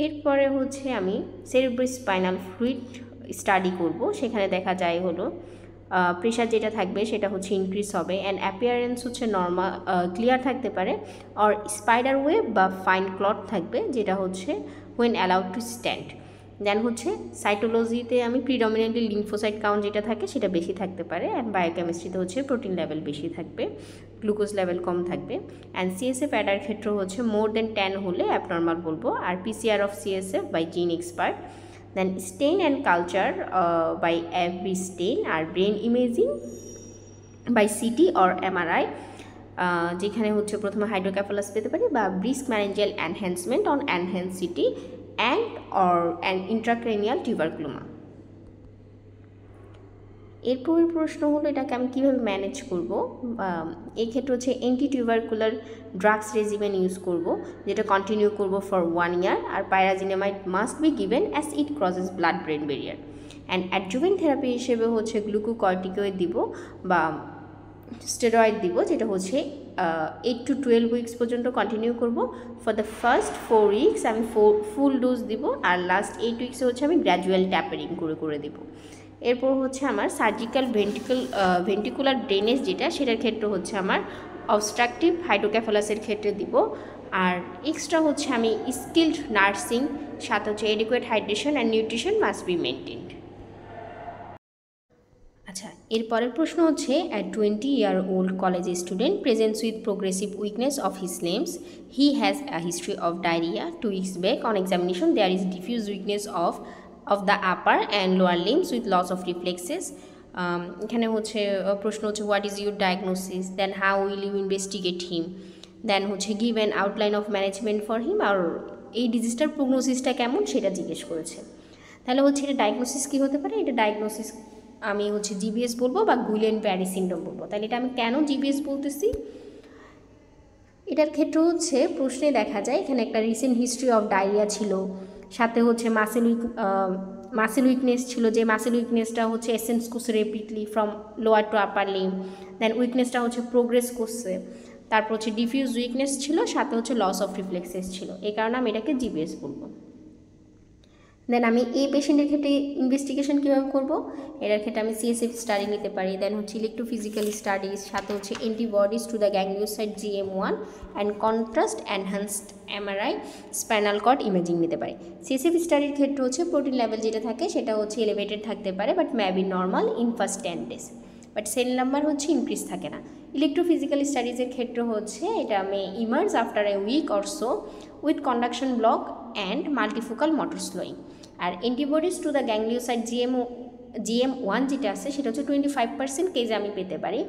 B: এরপরে হচ্ছে আমি সেরিব্রোস্পাইনাল ফ্লুইড স্টাডি করব, সেখানে দেখা যায় হলো প্রেশার যেটা থাকবে সেটা হচ্ছে ইনক্রিজ হবে, অ্যান্ড অ্যাপিয়ারেন্স হচ্ছে নর্মাল ক্লিয়ার থাকতে পারে, আর স্পাইডার ওয়েব বা ফাইন ক্লট থাকবে, যেটা হচ্ছে হোয়েন অ্যালাউড টু স্ট্যান্ড। দেন হচ্ছে সাইটোলজিতে আমি প্রিডমিনেন্টলি লিম্ফোসাইট কাউন্ট যেটা থাকে সেটা বেশি থাকতে পারে, অ্যান্ড বায়োকেমিস্ট্রিতে হচ্ছে প্রোটিন লেভেল বেশি থাকবে, গ্লুকোজ লেভেল কম থাকবে, অ্যান্ড সিএসএফ অ্যাডার ক্ষেত্রে হচ্ছে মোর দেন 10 হলে অ্যাবনর্মাল বলবো, আর PCR of CSF by gene Xpert. Then stain and culture by every stain, আর brain imaging by CT or MRI, যেখানে হচ্ছে প্রথমে হাইড্রোক্যাফালাস পেতে পারি, বা brisk meningeal enhancement on enhanced CT and or an intracranial tuberculoma. এরপরের প্রশ্ন হলো এটাকে আমি কীভাবে ম্যানেজ করব। এই ক্ষেত্রে হচ্ছে anti tubercular drugs regimen use করব, যেটা কন্টিনিউ করব ফর 1 ইয়ার। আর pyrazinamide must be given as it crosses blood brain barrier. And adjuvant therapy হিসেবে হচ্ছে গ্লুকোকর্টিকয়েড দিব বা স্টেরয়েড দিব, যেটা হচ্ছে 8 to 12 উইকস পর্যন্ত কন্টিনিউ করব। ফর দ্য ফার্স্ট 4 উইকস আমি ফুল ডোজ দিব, আর লাস্ট 8 উইকসে হচ্ছে আমি গ্র্যাজুয়াল ট্যাপারিং করে দিব। এরপর হচ্ছে আমার সার্জিক্যাল ভেন্টিকুলার ড্রেনেজ, যেটা সেটার ক্ষেত্রে হচ্ছে আমার অবস্ট্রাকটিভ হাইড্রোক্যাফালাসের ক্ষেত্রে দিব। আর এক্সট্রা হচ্ছে আমি স্কিলড নার্সিং, সাথে হচ্ছে adequate hydration and nutrition must be maintained. আচ্ছা, এরপরের প্রশ্ন হচ্ছে at 20-year-old college student presents with progressive weakness of his limbs, he has a history of diarrhoea. 2 weeks back on examination there is diffuse weakness of the upper and lower limbs with loss of reflexes. এখানে হচ্ছে প্রশ্ন হচ্ছে what is your diagnosis, then how will you investigate him, then হচ্ছে give an outline of management for him, আর এই ডিজিজটার প্রগনোসিসটা কেমন সেটা জিজ্ঞেস করেছে। তাহলে হচ্ছে এটা ডায়াগনোসিস কী হতে পারে, এটা ডায়াগনোসিস আমি হচ্ছে জিবিএস বলবো বা গুইলেন প্যারি সিনড্রোম বলবো। তাহলে এটা আমি কেন জিবিএস বলতেছি, এটার ক্ষেত্রে হচ্ছে প্রশ্নে দেখা যায় এখানে একটা রিসেন্ট হিস্ট্রি অফ ডায়রিয়া ছিল, সাথে হচ্ছে মাসেল উইকনেস ছিল, যে মাসেল উইকনেসটা হচ্ছে এসেন্স করছে rapidly from lower to upper limb, then উইকনেসটা হচ্ছে প্রোগ্রেস করছে, তারপর হচ্ছে ডিফিউজ উইকনেস ছিল, সাথে হচ্ছে লস অফ রিফ্লেক্সেস ছিল। এই কারণে আমি এটাকে জিবিএস বলবো। দেন আমি এই পেশেন্টের ক্ষেত্রে ইনভেস্টিগেশন কীভাবে করবো, এটার ক্ষেত্রে আমি সিএসএফ স্টাডি নিতে পারি, দেন হচ্ছে ইলেকট্রোফিজিক্যাল স্টাডিজ, সাথে হচ্ছে antibodies to the ganglioside GM1 and contrast enhanced MRI spinal cord imaging নিতে পারি। সিএসএফ স্টাডির ক্ষেত্রে হচ্ছে প্রোটিন লেভেল যেটা থাকে সেটা হচ্ছে এলিভেটেড থাকতে পারে, but maybe normal in first 10 days, but cell number হচ্ছে ইনক্রিজ থাকে না। ইলেকট্রোফিজিক্যাল স্টাডিজের ক্ষেত্রে হচ্ছে এটা আমি emerge after a week or so with conduction block and multifocal motor slowing. আর antibodies to the ganglioside GM1 যেটা আছে সেটা হচ্ছে 25% কেজে আমি পেতে পারি।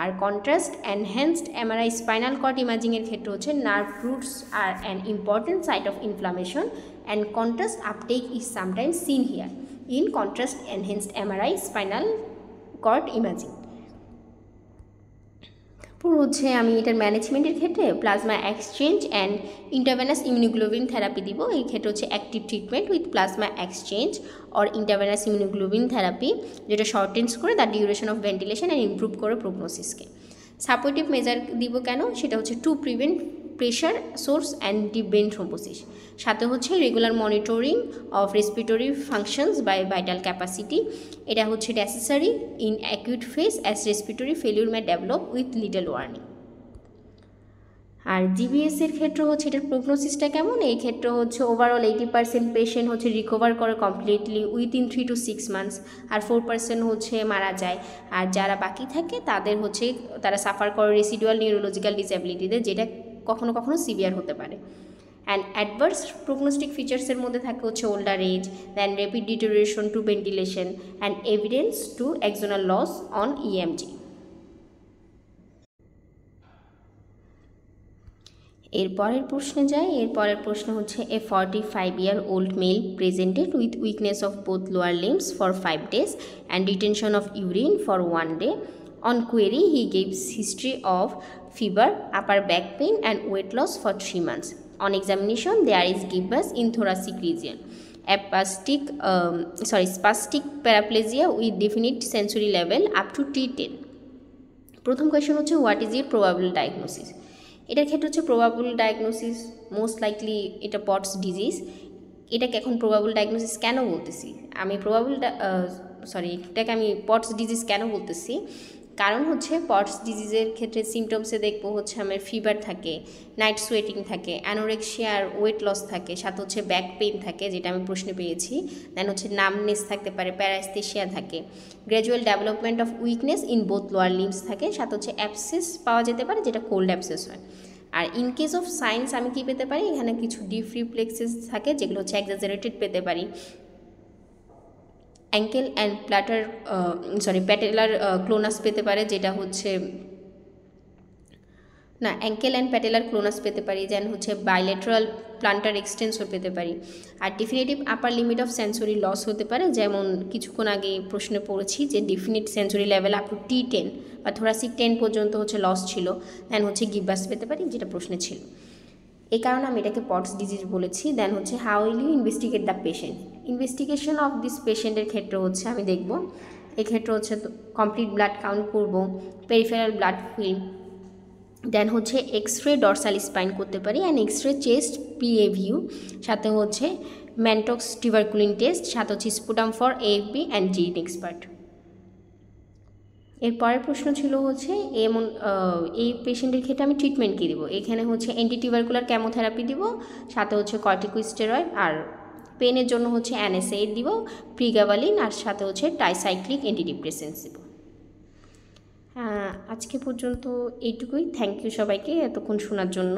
B: আর contrast enhanced MRI spinal cord ইমেজিংয়ের ক্ষেত্রে হচ্ছে নার্ভ রুটস আর an important site of inflammation and contrast uptake is sometimes seen here in contrast enhanced MRI spinal cord imaging. তারপর হচ্ছে আমি এটার ম্যানেজমেন্টের ক্ষেত্রে plasma exchange and intravenous immunoglobulin therapy দিব। এই ক্ষেত্রে হচ্ছে active treatment with plasma exchange or intravenous immunoglobulin therapy, যেটা শর্টেন্স করে the duration of ventilation and improve করে প্রগনোসিসকে। সাপোর্টিভ মেজার দিব কেন, সেটা হচ্ছে to prevent pressure sores and deep vein thrombosis, সাথে হচ্ছে regular monitoring of respiratory functions by vital capacity. এটা হচ্ছে necessary in acute phase as respiratory failure may develop with little warning. আর জিবিএসের ক্ষেত্রে হচ্ছে এটার প্রগনোসিসটা কেমন, এই ক্ষেত্রে হচ্ছে ওভারঅল 80% পেশেন্ট হচ্ছে রিকভার করে কমপ্লিটলি উইথিন 3 to 6 months, আর 4% হচ্ছে মারা যায়। আর যারা বাকি থাকে তাদের হচ্ছে তারা সাফার করে রেসিডুয়াল নিউরোলজিক্যাল ডিসএবিলিটিতে, যেটা কখনো কখনো সিভিয়ার হতে পারে। অ্যান্ড অ্যাডভার্স প্রগনোস্টিক ফিচার্সের মধ্যে থাকে হচ্ছে older age, then rapid deterioration to ventilation and evidence to axonal loss on EMG. এরপরের প্রশ্নে যাই। এরপরের প্রশ্ন হচ্ছে a 45-year-old male presented with weakness of both lower limbs for 5 days and retention of urine for 1 day. On query, he gives history of fever, upper back pain and weight loss for 3 months. On examination, there is gibbous in thoracic region, spastic paraplegia with definite sensory level up to T10. প্রথম question হচ্ছে what is your probable diagnosis. এটার ক্ষেত্রে হচ্ছে probable diagnosis most likely এটা pots disease. এটাকে এখন probable diagnosis কেন বলতেছি, এটাকে আমি পটস ডিজিজ কেন বলতেছি, কারণ হচ্ছে পটস ডিজিজের ক্ষেত্রে সিমটমসে দেখবো হচ্ছে আমার ফিভার থাকে, নাইট সোয়েটিং থাকে, অ্যানোরেক্সিয়া আর ওয়েট লস থাকে, সাথে হচ্ছে ব্যাক পেইন থাকে যেটা আমি প্রশ্নে পেয়েছি, দেন হচ্ছে নামনেস থাকতে পারে, প্যারাস্থেশিয়া থাকে, gradual development of weakness in both lower limbs থাকে, সাথে হচ্ছে অ্যাবসেস পাওয়া যেতে পারে যেটা কোল্ড অ্যাবসেস হয়। আর ইন কেস অফ সাইন্স আমি কি পেতে পারি, এখানে কিছু ডিপ রিফ্লেক্সেস থাকে যেগুলো হচ্ছে এক্সাজারেটেড পেতে পারি। অ্যাঙ্কেল অ্যান্ড প্যাটেলার ক্লোনাস পেতে পারে, যেটা হচ্ছে না, অ্যাঙ্কেল অ্যান্ড প্যাটেলার ক্লোনাস পেতে পারি, দেন হচ্ছে বাইলেটারাল প্লান্টার এক্সটেনসর পেতে পারি। আর definitive upper limit of sensory loss হতে পারে, যেমন কিছুক্ষণ আগে প্রশ্নে পড়েছি যে definite sensory level up to T10 বা থোরাসিক 10 পর্যন্ত হচ্ছে লস ছিল। দেন হচ্ছে গিববাস পেতে পারি, যেটা প্রশ্নে ছিল। এই কারণে আমি এটাকে পটস ডিজিজ বলেছি। দেন হচ্ছে how will you investigate the patient. Investigation of this পেশেন্টের ক্ষেত্রে হচ্ছে আমি দেখব, এক্ষেত্রে হচ্ছে কমপ্লিট ব্লাড কাউন্ট করব, পেরিফেরাল ব্লাড ফিল্ম, দেন হচ্ছে এক্স-রে ডরসাল স্পাইন করতে পারি, অ্যান্ড এক্স-রে চেস্ট PAVU, সাথে হচ্ছে ম্যানটক্স টিউবারকুলিন টেস্ট, সাথে হচ্ছে sputum for AFB and gene expert. এর পরের প্রশ্ন ছিল হচ্ছে এই পেশেন্টের ক্ষেত্রে আমি ট্রিটমেন্ট কী দিব। এখানে হচ্ছে অ্যান্টিটিউবারকুলার কেমোথেরাপি দিব, সাথে হচ্ছে কর্টিকোস্টেরয়েড, আর পেনের জন্য হচ্ছে NSAID দিব, প্রিগাবালিন, আর সাথে হচ্ছে ট্রাইসাইক্লিক অ্যান্টিডিপ্রেসেন্টস দিব। আজকে পর্যন্ত এইটুকুই। থ্যাংক ইউ সবাইকে এতক্ষণ শোনার জন্য।